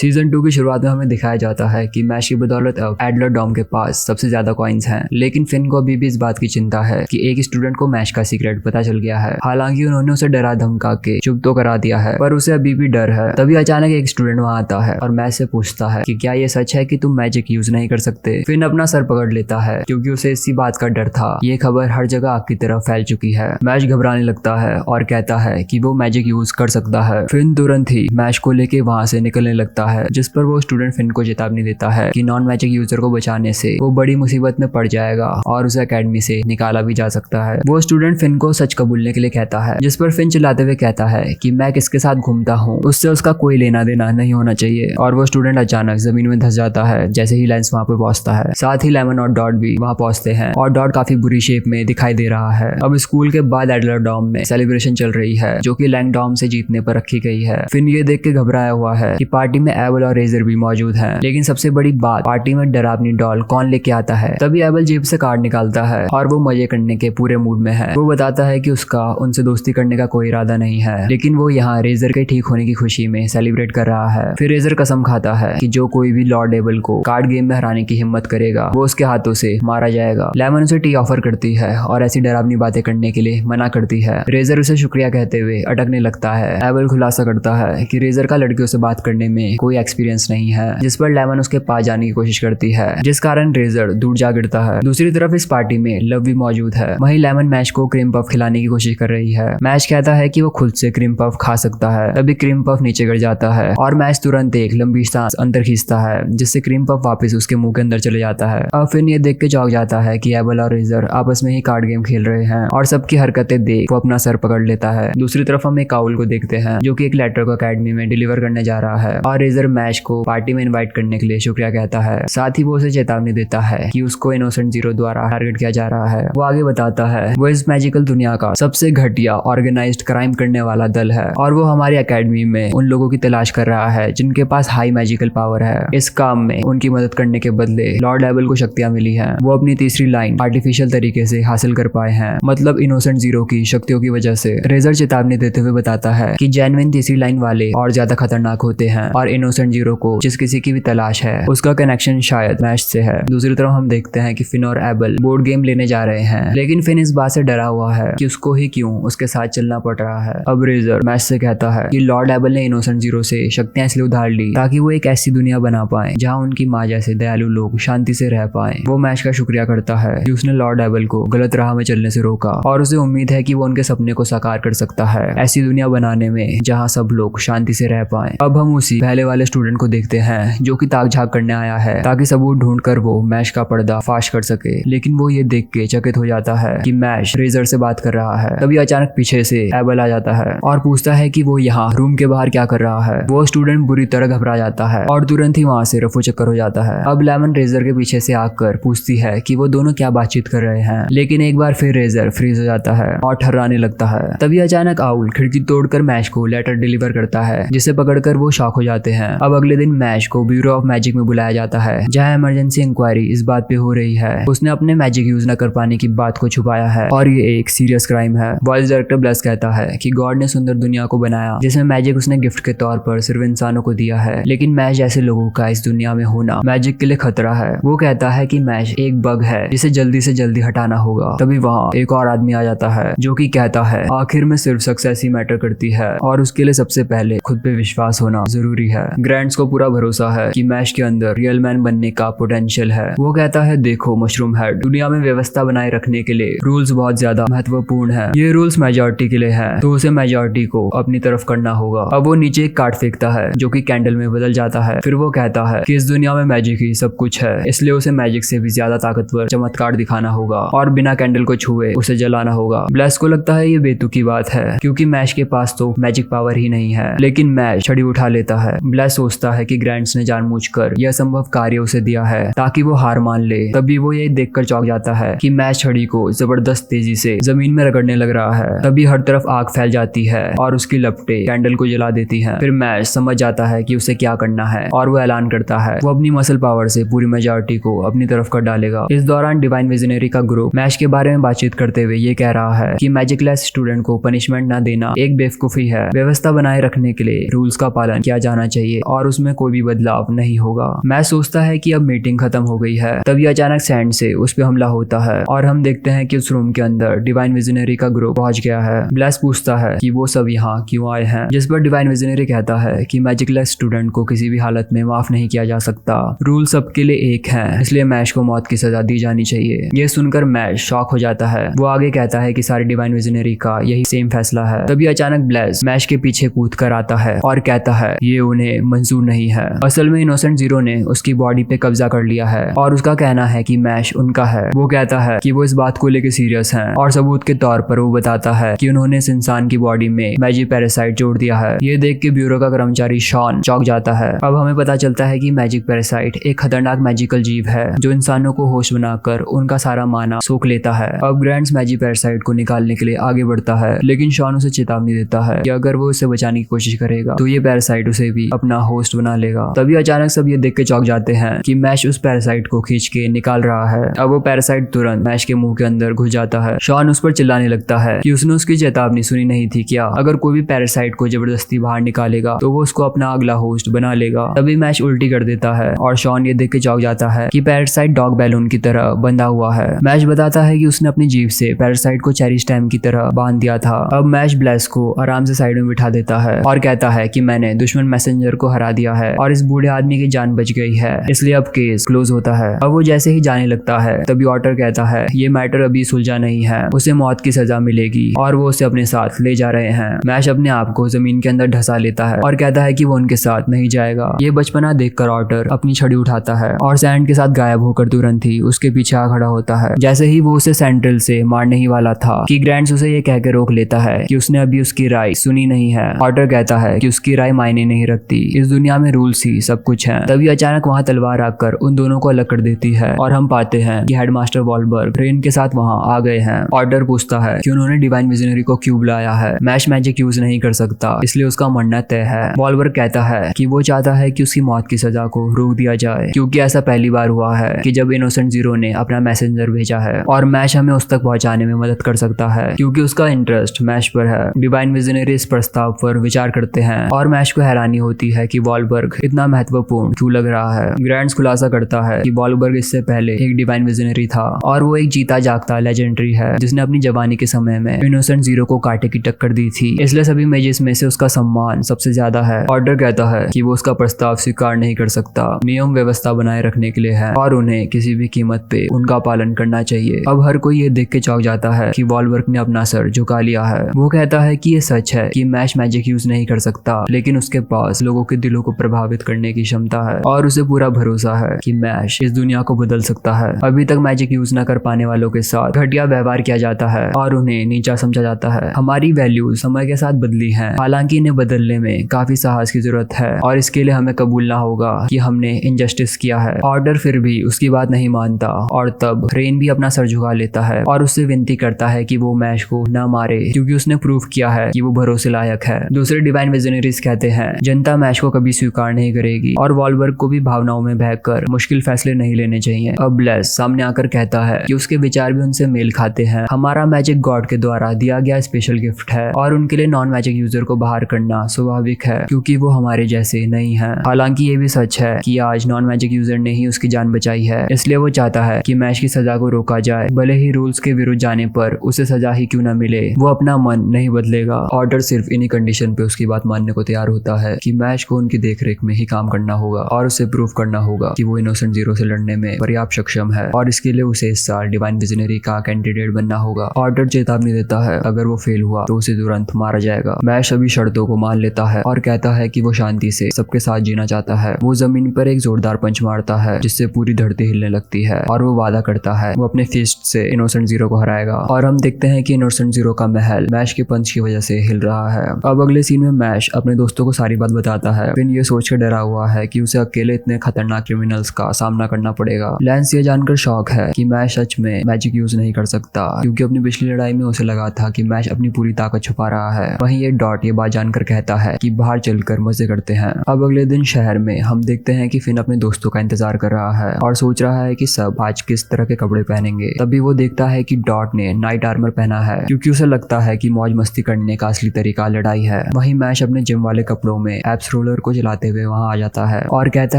Season 2 की शुरुआत में हमें दिखाया जाता है कि मैश की बदौलत अब एडलर डॉम के पास सबसे ज्यादा कॉइन्स हैं, लेकिन फिन को अभी भी इस बात की चिंता है कि एक स्टूडेंट को मैश का सीक्रेट पता चल गया है। हालांकि उन्होंने उसे डरा धमका के चुप तो करा दिया है, पर उसे अभी भी डर है। तभी अचानक एक स्टूडेंट वहां आता है और मैश से पूछता है कि क्या ये सच है कि तुम मैजिक यूज नहीं कर सकते। फिन अपना सर पकड़ लेता है क्योंकि उसे इसी बात का डर था। ये खबर हर जगह आग की तरह फैल चुकी है। मैश घबराने लगता है और कहता है कि वो मैजिक यूज कर सकता है। फिन तुरंत ही मैश को लेके वहां से निकलने लगता है, जिस पर वो स्टूडेंट फिन को चेतावनी देता है कि नॉन मैजिक यूजर को बचाने से वो बड़ी मुसीबत में पड़ जाएगा और उसे एकेडमी से निकाला भी जा सकता है। वो स्टूडेंट फिन को सच कबूलने के लिए कहता है, जिस पर फिन चिल्लाते हुए कहता है कि मैं किसके साथ घूमता हूँ उससे उसका कोई लेना देना नहीं होना चाहिए। और वो स्टूडेंट अचानक जमीन में धंस जाता है जैसे ही लेंस वहाँ पे पहुंचता है। साथ ही लेमन और डॉट भी वहाँ पहुंचते हैं और डॉट काफी बुरी शेप में दिखाई दे रहा है। अब स्कूल के बाद एडलर डॉम में सेलिब्रेशन चल रही है जो कि लैंगडॉम से जीतने पर रखी गई है। फिन ये देख के घबराया हुआ है कि पार्टी में एबल और रेजर भी मौजूद हैं। लेकिन सबसे बड़ी बात, पार्टी में डरावनी डॉल कौन लेके आता है। तभी एबल जेब से कार्ड निकालता है और वो मजे करने के पूरे मूड में है। वो बताता है कि उसका उनसे दोस्ती करने का कोई इरादा नहीं है, लेकिन वो यहाँ रेजर के ठीक होने की खुशी में सेलिब्रेट कर रहा है। फिर रेजर कसम खाता है कि जो कोई भी लॉर्ड एबल को कार्ड गेम में हराने की हिम्मत करेगा वो उसके हाथों से मारा जाएगा। लेमन उसे टी ऑफर करती है और ऐसी डरावनी बातें करने के लिए मना करती है। रेजर उसे शुक्रिया कहते हुए अटकने लगता है। एबल खुलासा करता है कि रेजर का लड़कियों से बात करने में कोई एक्सपीरियंस नहीं है, जिस पर लेमन उसके पास जाने की कोशिश करती है, जिस कारण रेजर दूर जा गिरता है। दूसरी तरफ इस पार्टी में लव भी मौजूद है। वहीं लेमन मैश को क्रीम पफ खिलाने की कोशिश कर रही है। मैश कहता है कि वो खुद से क्रीम पफ खा सकता है। तभी क्रीम पफ नीचे गिर जाता है और मैश तुरंत एक लंबी सांस अंदर खींचता है, जिससे क्रीम पफ वापस उसके मुंह के अंदर चले जाता है। अब फिन ये देख के चौंक जाता है कि एबल और रेजर आपस में ही कार्ड गेम खेल रहे हैं और सबकी हरकतें देख वो अपना सर पकड़ लेता है। दूसरी तरफ हम एक काउल को देखते हैं जो कि एक लेटर को एकेडमी में डिलीवर करने जा रहा है और रेजर मैश को पार्टी में इनवाइट करने के लिए शुक्रिया कहता है। साथ ही वो उसे चेतावनी देता है कि उसको इनोसेंट जीरो द्वारा टारगेट किया जा रहा है। वो आगे बताता है वो इस मैजिकल दुनिया का सबसे घटिया ऑर्गेनाइज्ड क्राइम करने वाला दल है और वो हमारी एकेडमी में उन लोगों की तलाश कर रहा है जिनके पास हाई मैजिकल पावर है। इस काम में उनकी मदद करने के बदले लॉर्ड एबल को शक्तियां मिली हैं। वो अपनी तीसरी लाइन आर्टिफिशियल तरीके से हासिल कर पाए हैं, मतलब इनोसेंट जीरो की शक्तियों की वजह से। रेजर चेतावनी देते हुए बताता है कि जेन्युइन तीसरी लाइन वाले और ज्यादा खतरनाक होते हैं और इनोसेंट जीरो को जिस किसी की भी तलाश है उसका कनेक्शन शायद मैश से है। दूसरी तरफ हम देखते हैं कि फिन और एबल बोर्ड गेम लेने जा रहे हैं, लेकिन फिन इस बात से डरा हुआ है कि उसको ही क्यों उसके साथ चलना पड़ रहा है। अब रेजर मैश से कहता है कि लॉर्ड एबल ने इनोसेंट जीरो से शक्तियां इसलिए उधार ली ताकि वो एक ऐसी दुनिया बना पाए जहाँ उनकी माँ जैसे दयालु लोग शांति से रह पाए। वो मैश का शुक्रिया करता है कि उसने लॉर्ड एबल को गलत राह में चलने से रोका और उसे उम्मीद है कि वो उनके सपने को साकार कर सकता है, ऐसी दुनिया बनाने में जहाँ सब लोग शांति से रह पाए। अब हम उसी पहले वाले स्टूडेंट को देखते हैं जो कि ताक झाक करने आया है ताकि सबूत ढूंढकर वो मैश का पर्दा फाश कर सके, लेकिन वो ये देख के चकित हो जाता है कि मैश रेजर से बात कर रहा है। तभी अचानक पीछे से एबल आ जाता है और पूछता है कि वो यहाँ रूम के बाहर क्या कर रहा है। वो स्टूडेंट बुरी तरह घबरा जाता है और तुरंत ही वहाँ से रफू चक्कर हो जाता है। अब लेमन रेजर के पीछे से आकर पूछती है कि वो दोनों क्या बातचीत कर रहे हैं, लेकिन एक बार फिर रेजर फ्रीज हो जाता है और ठर्राने लगता है। तभी अचानक आउल खिड़की तोड़कर मैश को लेटर डिलीवर करता है, जिसे पकड़कर वो शॉक हो जाते हैं। अब अगले दिन मैश को ब्यूरो ऑफ मैजिक में बुलाया जाता है जहाँ इमरजेंसी इंक्वायरी इस बात पे हो रही है। उसने अपने मैजिक यूज न कर पाने की बात को छुपाया है और ये एक सीरियस क्राइम है। वॉइस डायरेक्टर ब्लेस कहता है कि गॉड ने सुंदर दुनिया को बनाया जिसमें मैजिक उसने गिफ्ट के तौर पर सिर्फ इंसानों को दिया है, लेकिन मैश जैसे लोगों का इस दुनिया में होना मैजिक के लिए खतरा है। वो कहता है कि मैश एक बग है जिसे जल्दी से जल्दी हटाना होगा। तभी वहाँ एक और आदमी आ जाता है जो कि कहता है आखिर में सिर्फ सक्सेस ही मैटर करती है और उसके लिए सबसे पहले खुद पे विश्वास होना जरूरी है। ग्रैंड्स को पूरा भरोसा है कि मैश के अंदर रियल मैन बनने का पोटेंशियल है। वो कहता है देखो मशरूम हेड, दुनिया में व्यवस्था बनाए रखने के लिए रूल्स बहुत ज्यादा महत्वपूर्ण है। ये रूल्स मेजॉरिटी के लिए है तो उसे मेजॉरिटी को अपनी तरफ करना होगा। अब वो नीचे एक कार्ड फेंकता है जो कि कैंडल में बदल जाता है। फिर वो कहता है कि इस दुनिया में मैजिक ही सब कुछ है, इसलिए उसे मैजिक से भी ज्यादा ताकतवर चमत्कार दिखाना होगा और बिना कैंडल को छुए उसे जलाना होगा। ब्लेस को लगता है ये बेतुकी बात है क्योंकि मैश के पास तो मैजिक पावर ही नहीं है, लेकिन मैश छड़ी उठा लेता है। ब्लेस सोचता है कि ग्रैंड्स ने जानबूझकर यह संभव कार्य उसे दिया है ताकि वो हार मान ले। तभी वो ये देखकर चौंक जाता है कि मैश छड़ी को जबरदस्त तेजी से जमीन में रगड़ने लग रहा है। तभी हर तरफ आग फैल जाती है और उसकी लपटें कैंडल को जला देती हैं। फिर मैश समझ जाता है कि उसे क्या करना है और वो ऐलान करता है वो अपनी मसल पावर से पूरी मेजॉरिटी को अपनी तरफ कर डालेगा। इस दौरान डिवाइन विजनरी का ग्रुप मैश के बारे में बातचीत करते हुए ये कह रहा है कि मैजिकलेस स्टूडेंट को पनिशमेंट न देना एक बेवकूफी है। व्यवस्था बनाए रखने के लिए रूल्स का पालन किया जाना चाहिए। चाहिए और उसमें कोई भी बदलाव नहीं होगा। मैश सोचता है कि अब मीटिंग खत्म हो गई है, तभी अचानक सैंड से उस पे हमला होता है और हम देखते हैं कि उस रूम के अंदर डिवाइन विजनरी का ग्रुप पहुंच गया है। ब्लेस पूछता है कि वो सब यहाँ क्यों आए हैं, जिस पर डिवाइन विजनरी कहता है कि मैजिकलेस स्टूडेंट को किसी भी हालत में माफ नहीं किया जा सकता, रूल सबके लिए एक है, इसलिए मैश को मौत की सजा दी जानी चाहिए। ये सुनकर मैश शॉक हो जाता है। वो आगे कहता है कि सारे डिवाइन विजनरी का यही सेम फैसला है। तभी अचानक ब्लेस मैश के पीछे कूद कर आता है और कहता है ये उन्हें मंजूर नहीं है। असल में इनोसेंट जीरो ने उसकी बॉडी पे कब्जा कर लिया है और उसका कहना है कि मैश उनका है। वो कहता है कि वो इस बात को लेकर सीरियस हैं और सबूत के तौर पर वो बताता है कि उन्होंने इस इंसान की बॉडी में मैजिक पैरासाइट जोड़ दिया है। ये देख के ब्यूरो का कर्मचारी शॉन चौंक जाता है। अब हमें पता चलता है कि मैजिक पैरासाइट एक खतरनाक मैजिकल जीव है जो इंसानों को होश बनाकर उनका सारा माना सोख लेता है। अब ग्रैंड्स मैजिक पैरासाइट को निकालने के लिए आगे बढ़ता है, लेकिन शॉन उसे चेतावनी देता है कि अगर वो उसे बचाने की कोशिश करेगा तो ये पैरासाइट उसे भी अपना होस्ट बना लेगा। तभी अचानक सब ये देख के चौंक जाते हैं कि मैश उस पैरासाइट को खींच के निकाल रहा है। अब वो पैरासाइट तुरंत मैश के मुंह के अंदर घुस जाता है। शॉन उस पर चिल्लाने लगता है कि उसने उसकी चेतावनी सुनी नहीं थी क्या, अगर कोई भी पैरासाइट को जबरदस्ती बाहर निकालेगा तो वो उसको अपना अगला होस्ट बना लेगा। तभी मैश उल्टी कर देता है और शॉन ये देख के चौंक जाता है कि पैरासाइट डॉग बैलून की तरह बंधा हुआ है। मैश बताता है कि उसने अपनी जीभ से पैरासाइट को चेरी स्टैम्प की तरह बांध दिया था। अब मैश ब्लेस को आराम से साइड में बिठा देता है और कहता है कि मैंने दुश्मन मैसेंजर को हरा दिया है और इस बूढ़े आदमी की जान बच गई है, इसलिए अब केस क्लोज होता है। अब वो जैसे ही जाने लगता है तभी ऑटर कहता है ये मैटर अभी सुलझा नहीं है, उसे मौत की सजा मिलेगी और वो उसे अपने साथ ले जा रहे हैं। मैश अपने आप को जमीन के अंदर ढसा लेता है और कहता है कि वो उनके साथ नहीं जाएगा। ये बचपना देखकर ऑटर अपनी छड़ी उठाता है और सैंड के साथ गायब होकर तुरंत ही उसके पीछे आ खड़ा होता है। जैसे ही वो उसे सेंट्रल से मारने ही वाला था कि ग्रैंड्स उसे ये कहकर रोक लेता है कि उसने अभी उसकी राय सुनी नहीं है। ऑटर कहता है कि उसकी राय मायने नहीं रखती, इस दुनिया में रूल्स ही सब कुछ है। तभी अचानक वहाँ तलवार आकर उन दोनों को अलग कर देती है और हम पाते हैं कि हेडमास्टर वॉलबर्ग रेन के साथ वहाँ आ गए हैं। ऑर्डर पूछता है कि उन्होंने डिवाइन विजनरी को क्यों बुलाया है। मैश मैजिक यूज नहीं कर सकता, इसलिए उसका मरना तय है। वॉलबर्ग कहता है कि वो चाहता है कि उसकी मौत की सजा को रोक दिया जाए, क्योंकि ऐसा पहली बार हुआ है कि जब इनोसेंट जीरो ने अपना मैसेंजर भेजा है और मैश हमें उस तक पहुंचाने में मदद कर सकता है, क्योंकि उसका इंटरेस्ट मैश पर है। डिवाइन विजनरी इस प्रस्ताव पर विचार करते हैं और मैश को हैरानी होती है कि वॉलबर्ग इतना महत्वपूर्ण क्यों लग रहा है। ग्रैंड्स खुलासा करता है कि वॉलबर्ग इससे पहले एक डिवाइन विजनरी था और वो एक जीता जागता लेजेंडरी है जिसने अपनी जवानी के समय में इनोसेंट जीरो को कांटे की टक्कर दी थी, इसलिए सभी मेजिस में से उसका सम्मान सबसे ज्यादा है। ऑर्डर कहता है कि वो उसका प्रस्ताव स्वीकार नहीं कर सकता, नियम व्यवस्था बनाए रखने के लिए है और उन्हें किसी भी कीमत पे उनका पालन करना चाहिए। अब हर कोई ये देख के चौंक जाता है कि वॉलबर्ग ने अपना सर झुका लिया है। वो कहता है कि ये सच है कि मैश मैजिक यूज नहीं कर सकता, लेकिन उसके पास लोगों के दिलों को प्रभावित करने की क्षमता है और उसे पूरा भरोसा है कि मैश इस दुनिया को बदल सकता है। अभी तक मैजिक यूज न कर पाने वालों के साथ घटिया व्यवहार किया जाता है और उन्हें नीचा समझा जाता है। हमारी वैल्यूज समय के साथ बदली हैं, हालांकि इन्हें बदलने में काफी साहस की जरूरत है और इसके लिए हमें कबूलना होगा कि हमने इनजस्टिस किया है। ऑर्डर फिर भी उसकी बात नहीं मानता और तब रेन भी अपना सर झुका लेता है और उससे विनती करता है कि वो मैश को न मारे, क्योंकि उसने प्रूव किया है कि वो भरोसे लायक है। दूसरे डिवाइन विजनरीज कहते हैं जनता मैश को कभी स्वीकार नहीं करेगी और वॉलबर्ग को भी भावनाओं में बहकर मुश्किल फैसले नहीं लेने चाहिए। अब ब्लेस सामने आकर कहता है कि उसके विचार भी उनसे मेल खाते हैं। हमारा मैजिक गॉड के द्वारा दिया गया स्पेशल गिफ्ट है और उनके लिए नॉन मैजिक यूजर को बाहर करना स्वाभाविक है, क्योंकि वो हमारे जैसे नहीं है। हालांकि ये भी सच है कि आज नॉन मैजिक यूजर ने ही उसकी जान बचाई है, इसलिए वो चाहता है कि मैश की सजा को रोका जाए, भले ही रूल्स के विरुद्ध जाने पर उसे सजा ही क्यों न मिले। वो अपना मन नहीं बदलेगा। ऑर्डर सिर्फ इन्हीं कंडीशन पे उसकी बात मानने को तैयार होता है कि मैश को उनकी देखरेख में ही काम करना होगा और उसे प्रूव करना होगा कि वो इनोसेंट जीरो से लड़ने में पर्याप्त सक्षम है और इसके लिए उसे इस साल डिवाइन विजनरी का कैंडिडेट बनना होगा। ऑर्डर चेतावनी देता है अगर वो फेल हुआ तो उसे तुरंत मारा जाएगा। मैश सभी शर्तों को मान लेता है और कहता है कि वो शांति से सबके साथ जीना चाहता है। वो जमीन पर एक जोरदार पंच मारता है जिससे पूरी धरती हिलने लगती है और वो वादा करता है वो अपने फिस्ट से इनोसेंट जीरो को हराएगा और हम देखते हैं कि इनोसेंट जीरो का महल मैश के पंच की वजह से हिल रहा है। अब अगले सीन में मैश अपने दोस्तों को सारी बात बताता है। फिन ये सोचकर डरा हुआ है कि उसे अकेले इतने खतरनाक क्रिमिनल्स का सामना करना पड़ेगा। लैंस ये जानकर शॉक है कि मैश सच में मैजिक यूज नहीं कर सकता, क्योंकि अपनी पिछली लड़ाई में उसे लगा था कि मैश अपनी पूरी ताकत छुपा रहा है। वहीं ये डॉट ये बात जानकर कहता है कि बाहर चलकर मजे करते हैं। अब अगले दिन शहर में हम देखते हैं कि फिन अपने दोस्तों का इंतजार कर रहा है और सोच रहा है कि सब आज किस तरह के कपड़े पहनेंगे। तभी वो देखता है कि डॉट ने नाइट आर्मर पहना है, क्योंकि उसे लगता है कि मौज मस्ती करने का असली तरीका लड़ाई है। वहीं मैश अपने जिम वाले कपड़ों में एब्स रोलर को चलाते हुए वहाँ आ जाता है और कहता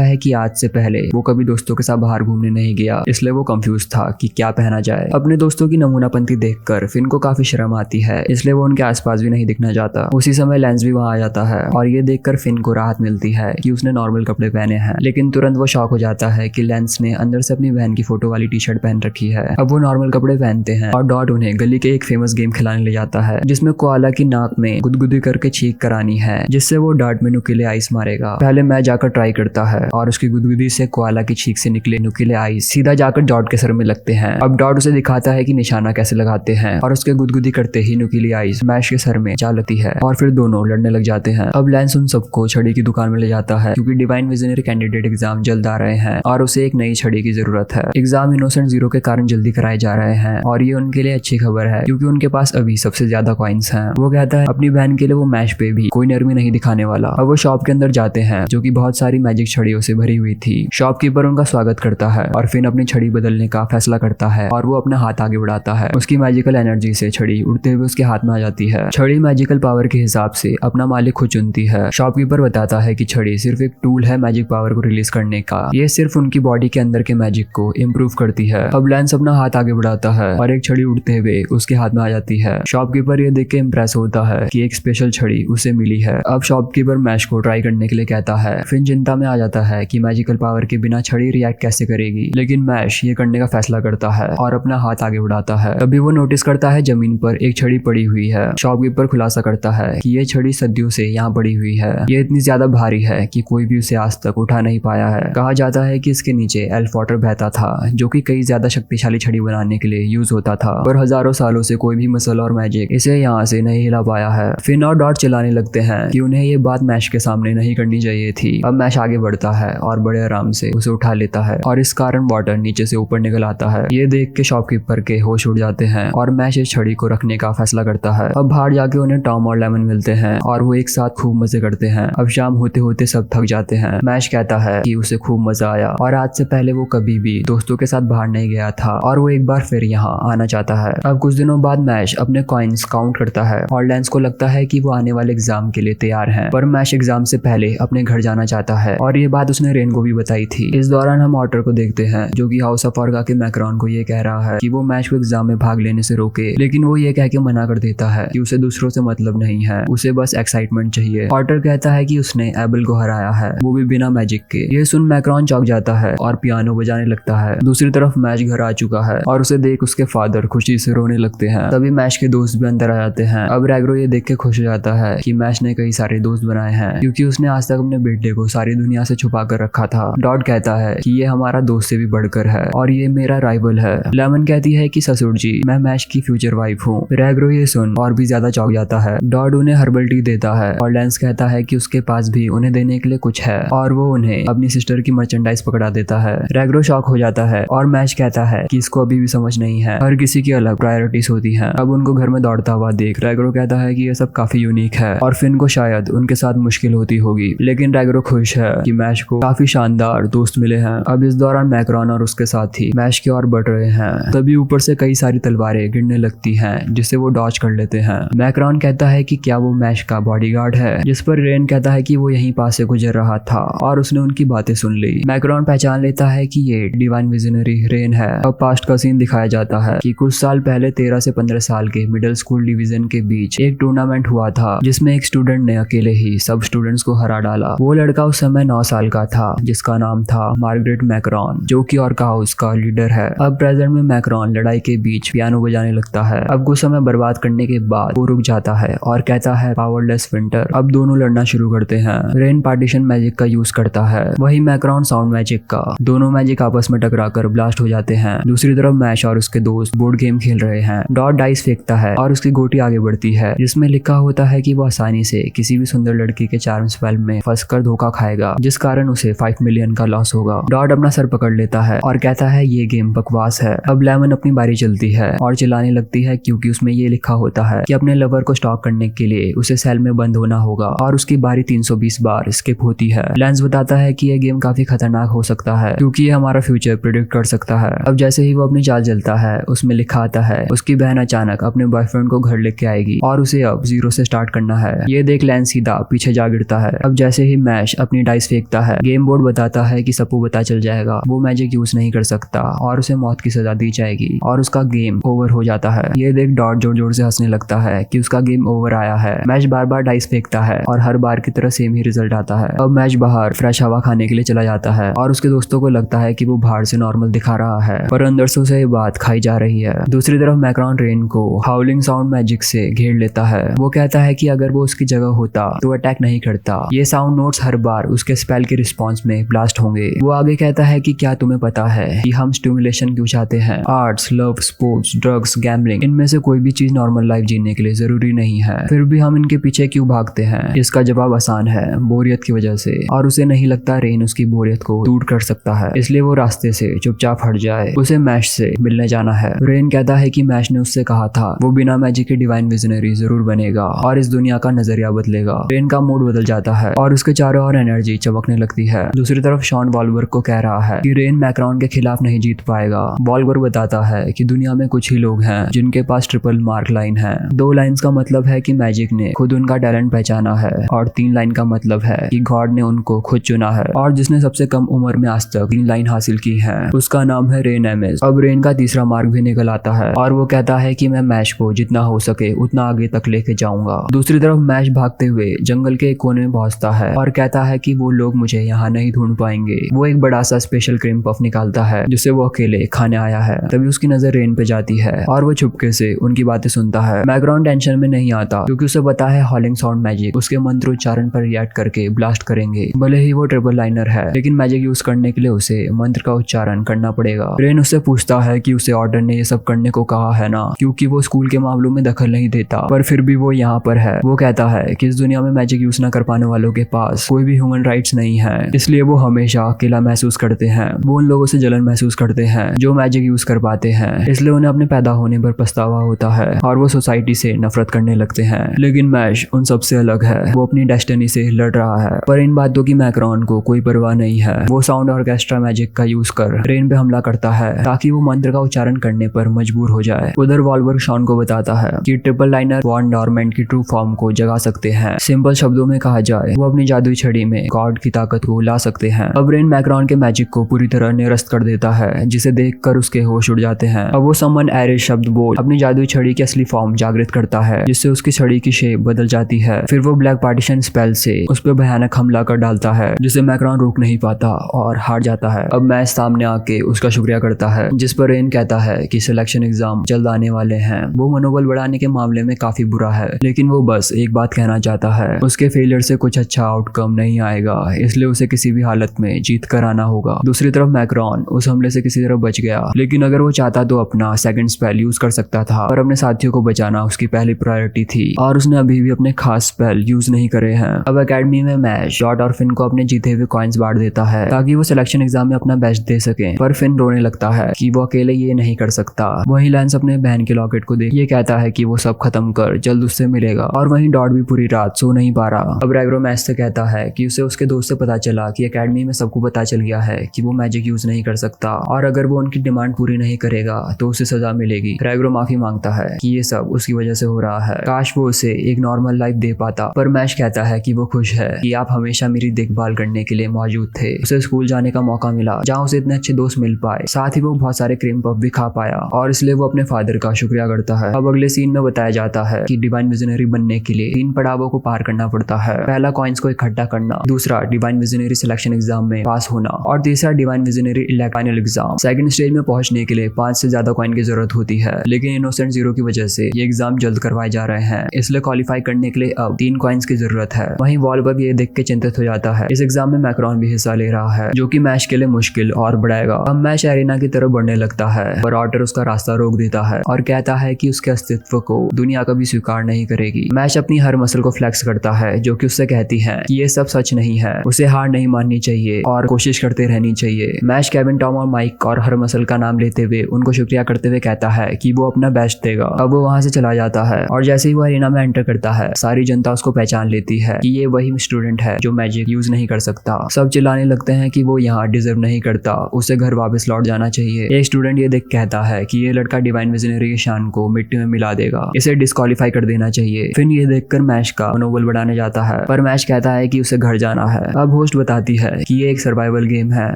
है कि आज से पहले वो कभी दोस्तों के साथ बाहर घूमने नहीं गया, इसलिए वो कंफ्यूज था कि क्या पहना जाए। अपने दोस्तों की नमूनापंती देखकर फिन को काफी शर्म आती है, इसलिए वो उनके आसपास भी नहीं दिखना चाहता। उसी समय लेंस भी वहाँ आ जाता है और ये देखकर फिन को राहत मिलती है कि उसने नॉर्मल कपड़े पहने हैं, लेकिन तुरंत वो शॉक हो जाता है कि लेंस ने अंदर से अपनी बहन की फोटो वाली टी शर्ट पहन रखी है। अब वो नॉर्मल कपड़े पहनते हैं और डॉट उन्हें गली के एक फेमस गेम खिलाने ले जाता है, जिसमें कोआला की नाक में गुदगुदी करके छींक करानी है, जिससे वो डॉट में नुकीले आइस मारेगा। पहले मैं जाकर ट्राई करता है और उसकी गुदगुदी से कोआला की छींक से निकले नुकीले आइस सीधा जाकर डॉट के सर में लगते हैं। अब डॉट उसे दिखाता है कि निशाना कैसे लगाते हैं और उसके गुदगुदी करते ही नुकीली आइस मैश के सर में जा लगती है और फिर दोनों लड़ने लग जाते हैं। अब लेंस उन सबको छड़ी की दुकान में ले जाता है क्योंकि डिवाइन विजनरी कैंडिडेट एग्जाम जल्द आ रहे हैं और उसे एक नई छड़ी की जरूरत है। एग्जाम इनोसेंट जीरो के कारण जल्दी कराए जा रहे हैं और ये उनके लिए अच्छी खबर है क्योंकि उनके पास अभी सबसे ज्यादा कॉइन्स हैं। वो कहता है अपनी बहन के लिए वो मैश पे भी कोई नरमी नहीं दिखाने वाला। अब वो शॉप के अंदर जाते हैं जो कि बहुत सारी मैजिक छड़ियों से भरी हुई थी। शॉपकीपर उनका स्वागत करता है और फिन अपनी छड़ी बदलने का फैसला करता है और वो अपना हाथ आगे बढ़ाता है। उसकी मैजिकल एनर्जी से छड़ी उड़ते हुए उसके हाथ में आ जाती है। छड़ी मैजिकल पावर के हिसाब से अपना मालिक खुद चुनती है। शॉपकीपर बताता है कि छड़ी सिर्फ एक टूल है मैजिक पावर को रिलीज करने का, ये सिर्फ उनकी बॉडी के अंदर के मैजिक को इम्प्रूव करती है। अब लेंस अपना हाथ आगे बढ़ाता है और एक छड़ी उड़ते हुए उसके हाथ में आ जाती है। शॉपकीपर ये देख के इम्प्रेस होता है कि एक स्पेशल छड़ी उसे मिली है। अब शॉपकीपर मैश को ट्राई करने के लिए कहता है। फिन चिंता में आ जाता है कि मैजिकल पावर के बिना छड़ी रिएक्ट कैसे करेगी, लेकिन मैश ये करने का फैसला करता है और अपना हाथ आगे बढ़ाता है। तभी वो नोटिस करता है जमीन पर एक छड़ी पड़ी हुई है। शॉपकीपर खुलासा करता है कि ये छड़ी सदियों से यहाँ पड़ी हुई है। ये इतनी ज्यादा भारी है कि कोई भी उसे आज तक उठा नहीं पाया है। कहा जाता है कि इसके नीचे एल्फ वाटर बहता था जो कि कई ज्यादा शक्तिशाली छड़ी बनाने के लिए यूज होता था, पर हजारों सालों से कोई भी मसल और मैजिक इसे यहाँ से नहीं हिला पाया है। फिन और डॉट चिल्लाने लगते हैं कि उन्हें ये बात मैश के सामने नहीं करनी चाहिए थी। अब मैश आगे बढ़ता है और बड़े आराम से उसे उठा लेता है और इस कारण वाटर नीचे से ऊपर निकल आता है। ये देख के शॉपकीपर के होश उड़ जाते हैं और मैश इस छड़ी को रखने का फैसला करता है। अब बाहर जाके उन्हें टॉम और लेमन मिलते हैं और वो एक साथ खूब मजे करते हैं। अब शाम होते होते सब थक जाते हैं। मैश कहता है कि उसे खूब मजा आया और आज से पहले वो कभी भी दोस्तों के साथ बाहर नहीं गया था और वो एक बार फिर यहाँ आना चाहता है। अब कुछ दिनों बाद मैश अपने कॉइन्स काउंट करता है और लेंस को लगता है कि वो आने वाले एग्जाम के लिए तैयार है, पर मैश एग्जाम से पहले अपने घर जाना चाहता है और ये बात उसने रेन को भी बताई थी। इस दौरान हम ऑटर को देखते हैं जो कि हाउस ऑफ ऑर्गा के मैक्रॉन को ये कह रहा है कि वो मैश को एग्जाम में भाग लेने से रोके, लेकिन वो ये कह के मना कर देता है कि उसे दूसरों से मतलब नहीं है, उसे बस एक्साइटमेंट चाहिए। ऑटर कहता है कि उसने एबल को हराया है, वो भी बिना मैजिक के। ये सुन मैक्रॉन चौंक जाता है और पियानो बजाने लगता है। दूसरी तरफ मैश घर आ चुका है और उसे देख उसके फादर खुशी से रोने लगते हैं। तभी मैश के दोस्त भी अंदर आ जाते हैं। अब रैग्रो ये देख के खुश हो जाता है कि मैश ने कई सारे दोस्त बनाए हैं क्योंकि उसने आज तक अपने बेटे को सारी दुनिया से छुपा कर रखा था। डॉट कहता है कि ये हमारा दोस्त से भी बढ़कर है और ये मेरा राइवल है। लेमन कहती है कि ससुर जी, मैं मैश की फ्यूचर वाइफ हूँ। रैग्रो ये सुन और भी ज्यादा चौंक जाता है। डॉट उन्हें हर्बल टी देता है और लेंस कहता है कि उसके पास भी उन्हें देने के लिए कुछ है और वो उन्हें अपनी सिस्टर की मर्चेंडाइज पकड़ा देता है। रैग्रो शॉक हो जाता है और मैश कहता है कि इसको अभी भी समझ नहीं है, हर किसी की अलग प्रायोरिटीज होती हैं। अब उनको घर में दौड़ता हुआ देख रैग्रो कहता है कि ये सब काफी यूनिक है और फिन को शायद उनके साथ मुश्किल होती होगी, लेकिन रैग्रो खुश है कि मैश को काफी शानदार दोस्त मिले हैं। अब इस दौरान मैक्रॉन और उसके साथी मैश की ओर बढ़ रहे हैं। तभी ऊपर से कई सारी तलवारें गिरने लगती हैं जिसे वो डॉज कर लेते हैं। मैक्रॉन कहता है कि क्या वो मैश का बॉडीगार्ड है, जिस पर रेन कहता है कि वो यहीं पास से गुजर रहा था और उसने उनकी बातें सुन ली। मैक्रॉन पहचान लेता है कि ये डिवाइन विजनरी रेन है। अब पास्ट का सीन दिखाया जाता है कि कुछ साल पहले 13 से 15 साल के मिडिल स्कूल डिवीजन के बीच एक टूर्नामेंट हुआ था जिसमें एक स्टूडेंट ने अकेले ही सब स्टूडेंट्स को हरा डाला। वो लड़का उस समय 9 साल का था जिसका नाम था मार्गरेट मैक्रॉन, जो कि ऑर्का हाउस का लीडर है। अब प्रेजेंट में मैक्रॉन लड़ाई के बीच पियानो बजाने लगता है। अब कुछ समय बर्बाद करने के बाद वो रुक जाता है और कहता है पावरलेस विंटर। अब दोनों लड़ना शुरू करते हैं। रेन पार्टीशन मैजिक का यूज करता है, वही मैक्रॉन साउंड मैजिक का। दोनों मैजिक आपस में टकराकर ब्लास्ट हो जाते हैं। दूसरी तरफ मैश और उसके दोस्त बोर्ड गेम खेल रहे हैं। डॉट डाइस फेंकता है और उसकी गोटी आगे बढ़ती है जिसमें लिखा होता है कि वो आसानी से किसी भी सुंदर लड़की के चार्म स्पेल में फंसकर धोखा खाएगा, जिस कारण उसे 5 मिलियन का लॉस होगा। डॉट अपना सर पकड़ लेता है और कहता है ये गेम बकवास है। अब लेमन अपनी बारी चलती है और चिल्लाने लगती है क्योंकि उसमें ये लिखा होता है कि अपने लवर को स्टॉक करने के लिए उसे सेल में बंद होना होगा और उसकी बारी 320 बार स्किप होती है। लेंस बताता है कि यह गेम काफी खतरनाक हो सकता है क्योंकि ये हमारा फ्यूचर प्रिडिक्ट कर सकता है। अब जैसे ही वो अपनी चाल चलता है उसमें लिखा आता है उसकी बहन अचानक अपने बॉयफ्रेंड को घर लेके आएगी और उसे अब 0 से स्टार्ट करना है। ये देख लेंस सीधा पीछे जा गिरता है। अब जैसे ही मैश अपनी डाइस फेंकता है, गेम बोर्ड बताता है कि सबको पता चल जाएगा वो मैजिक यूज नहीं कर सकता और उसे मौत की सजा दी जाएगी और उसका गेम ओवर हो जाता है। ये देख डॉट जोर जोर से हंसने लगता है कि उसका गेम ओवर आया है। मैश बार बार डाइस फेंकता है और हर बार की तरह सेम ही रिजल्ट आता है। अब मैश बाहर फ्रेश हवा खाने के लिए चला जाता है और उसके दोस्तों को लगता है कि वो बाहर से नॉर्मल दिखा रहा है, पर अंदर से उसे ये बात खाई जा रही है। दूसरी तरफ मैक्रॉन रेन को हाउलिंग साउंड मैजिक से घेर लेता है। वो कहता है कि अगर वो उसकी जगह होता तो अटैक नहीं करता। ये साउंड नोट्स हर बार उसके स्पेल के रिस्पॉन्स में ब्लास्ट होंगे। वो आगे कहता है कि क्या तुम्हें पता है कि हम स्टिमुलेशन क्यों चाहते हैं? Arts, love, sports, drugs, gambling, इनमें से कोई भी चीज नॉर्मल लाइफ जीने के लिए जरूरी नहीं है, फिर भी हम इनके पीछे क्यों भागते हैं? इसका जवाब आसान है, बोरियत की वजह से। और उसे नहीं लगता रेन उसकी बोरियत को दूर कर सकता है, इसलिए वो रास्ते से चुपचाप हट जाए। उसे मैश से मिलने जाना है। रेन कहता है कि मैश ने उससे कहा था वो बिना मैजिक के डिवाइन विजनरी जरूर बनेगा और इस दुनिया का नजरिया बदलेगा। रेन का मूड बदल जाता है और उसके चारों ओर एनर्जी चमकने लगती है। दूसरी तरफ शॉन वॉल्बर को कह रहा है कि रेन मैक्रॉन के खिलाफ नहीं जीत पाएगा। वॉल्बर बताता है कि दुनिया में कुछ ही लोग हैं जिनके पास ट्रिपल मार्क लाइन है। 2 लाइन्स का मतलब है कि मैजिक ने खुद उनका टैलेंट पहचाना है और 3 लाइन का मतलब है कि गॉड ने उनको खुद चुना है और जिसने सबसे कम उम्र में आज तक 3 लाइन हासिल की है उसका नाम है रेन एमिस। अब रेन का तीसरा मार्क भी निकल आता है और वो कहता है कि मैं मैश को जितना हो सके उतना आगे तक लेके जाऊंगा। दूसरी तरफ मैश भागते हुए जंगल के एक कोने में पहुंचता है और कहता है कि वो लोग मुझे यहाँ नहीं ढूंढ पाएंगे। वो एक बड़ा सा स्पेशल क्रीम पफ निकालता है जिसे वो अकेले खाने आया है। तभी उसकी नजर रेन पे जाती है और वो चुपके से उनकी बातें सुनता है। मैक्रॉन टेंशन में नहीं आता क्योंकि उसे पता है हॉलिंग साउंड मैजिक उसके मंत्र उच्चारण पर रिएक्ट करके ब्लास्ट करेंगे। भले ही वो ट्रिपल लाइनर है लेकिन मैजिक यूज करने के लिए उसे मंत्र का उच्चारण करना पड़ेगा। रेन उससे पूछता है कि उसे ऑर्डर ने ये सब करने को कहा है ना, क्योंकि वो स्कूल के मामलों में दखल नहीं देता, पर फिर भी वो यहाँ पर है। वो कहता है कि इस दुनिया में मैजिक यूज न कर पाने वालों के पास कोई भी ह्यूमन राइट्स नहीं है, इसलिए वो हमेशा अकेला महसूस करते हैं। वो उन लोगों से जलन महसूस करते हैं जो मैजिक यूज कर पाते हैं, इसलिए उन्हें अपने पैदा होने पर पछतावा होता है और वो सोसाइटी से नफरत करने लगते हैं। लेकिन मैश उन सबसे अलग है, वो अपनी डेस्टिनी से लड़ रहा है। पर इन बातों की मैक्रॉन को कोई परवाह नहीं है। वो साउंड ऑर्केस्ट्रा मैजिक का यूज कर रेन पे हमला करता है ताकि वो मंत्र का उच्चारण करने पर मजबूर हो जाए। उधर वॉल्बर शॉन को बताता है कि ट्रिपल लाइनर वॉन डॉर्मेंट की ट्रू फॉर्म को जगा सकते हैं। सिंपल शब्दों में कहा जाए वो अपनी जादुई छड़ी में गॉड की ताकत को ला सकते हैं। अब रेन मैक्रॉन के मैजिक को पूरी तरह निरस्त कर देता है जिसे देखकर उसके होश उड़ जाते हैं। अब वो समन एरिश शब्द बोल अपनी जादुई छड़ी की असली फॉर्म जागृत करता है जिससे उसकी छड़ी की शेप बदल जाती है। फिर वो ब्लैक पार्टीशन स्पेल से उस पर भयानक हमला कर डालता है जिसे मैक्रॉन रोक नहीं पाता और हार जाता है। अब मैच सामने आके उसका शुक्रिया करता है जिस पर रेन कहता है कि सिलेक्शन एग्जाम जल्द आने वाले हैं। वो मनोबल बढ़ाने के मामले में काफी बुरा है लेकिन वो बस एक बात कहना चाहता है, उसके फेलियर से कुछ अच्छा आउटकम नहीं आएगा, इसलिए उसे किसी भी हालत में जीत कर आना होगा। दूसरी तरफ मैक्रॉन उस हमले से किसी तरह बच गया, लेकिन अगर वो चाहता तो अपना सेकंड स्पेल यूज कर सकता था, पर अपने साथियों को बचाना उसकी पहली प्रायोरिटी थी और उसने अभी भी अपने खास स्पेल यूज नहीं करे हैं। अब एकेडमी में मैश डॉट और फिन को अपने जीते हुए कॉइन्स बांट देता है ताकि वो सिलेक्शन एग्जाम में अपना बेस्ट दे सके, पर फिन रोने लगता है कि वो अकेले ये नहीं कर सकता। वहीं लैंस अपने बहन के लॉकेट को देख ये कहता है कि वो सब खत्म कर जल्द उससे मिलेगा, और वहीं डॉट भी पूरी रात सो नहीं पा रहा। अब रेग्रो मैच से कहता है कि उसे उसके दोस्त से पता चला कि एकेडमी में सबको पता चल गया है कि वो मैजिक यूज नहीं कर सकता और अगर वो उनकी डिमांड पूरी नहीं करेगा तो उसे सजा मिलेगी। रेग्रो माफी मांगता है कि ये सब उसकी वजह से हो रहा है, काश वो उसे एक नॉर्मल लाइफ दे पाता, पर मैश कहता है कि वो खुश है कि आप हमेशा मेरी देखभाल करने के लिए मौजूद थे। उसे स्कूल जाने का मौका मिला जहाँ उसे इतने अच्छे दोस्त मिल पाए, साथ ही वो बहुत सारे क्रीम पफ भी खा पाया और इसलिए वो अपने फादर का शुक्रिया करता है। अब अगले सीन में बताया जाता है कि डिवाइन विजनरी बनने के लिए 3 पड़ावों को पार करना पड़ता है। पहला कॉइन्स को इकट्ठा करना, दूसरा डिवाइन विजनरी सिलेक्शन एग्जाम में पास होना और तीसरा divine visionary final exam. Second stage में पहुंचने के लिए 5 से ज्यादा कॉइन की जरूरत होती है, लेकिन इनोसेंट जीरो की वजह से ये एग्जाम जल्द करवाए जा रहे हैं, इसलिए क्वालिफाई करने के लिए अब 3 कॉइन्स की जरूरत है। वहीं वॉल्बर ये देख के चिंतित हो जाता है। इस एग्जाम में मैक्रॉन भी हिस्सा ले रहा है जो कि मैच के लिए मुश्किल और बढ़ाएगा। अब मैच एरिना की तरफ बढ़ने लगता है पर ऑटर उसका रास्ता रोक देता है और कहता है कि उसके अस्तित्व को दुनिया कभी स्वीकार नहीं करेगी। मैच अपनी हर मसल को फ्लेक्स करता है जो कि उससे कहती है कि ये सब सच नहीं है, उसे हार नहीं माननी चाहिए और कोशिश करते रहनी चाहिए। मैच केविन, टॉम और माइक और हर मसल का नाम लेते हुए उनको शुक्रिया करते हुए कहता है कि वो अपना बेस्ट देगा। अब वो वहां से चला जाता है और जैसे ही वो अरेना में एंटर करता है सारी जनता उसको पहचान लेती है कि ये वही स्टूडेंट है जो मैजिक यूज नहीं कर सकता। सब चिल्लाने लगते हैं कि वो यहाँ डिजर्व नहीं करता, उसे घर वापस लौट जाना चाहिए। एक स्टूडेंट ये देख कहता है कि ये लड़का डिवाइन विजनरी की शान को मिट्टी में मिला देगा, इसे डिस्क्वालीफाई कर देना चाहिए। फिर ये देखकर मैश का मनोबल बढ़ाने जाता है, पर मैश कहता है कि उसे घर जाना है। अब होस्ट बताती है कि ये एक सर्वाइवल गेम है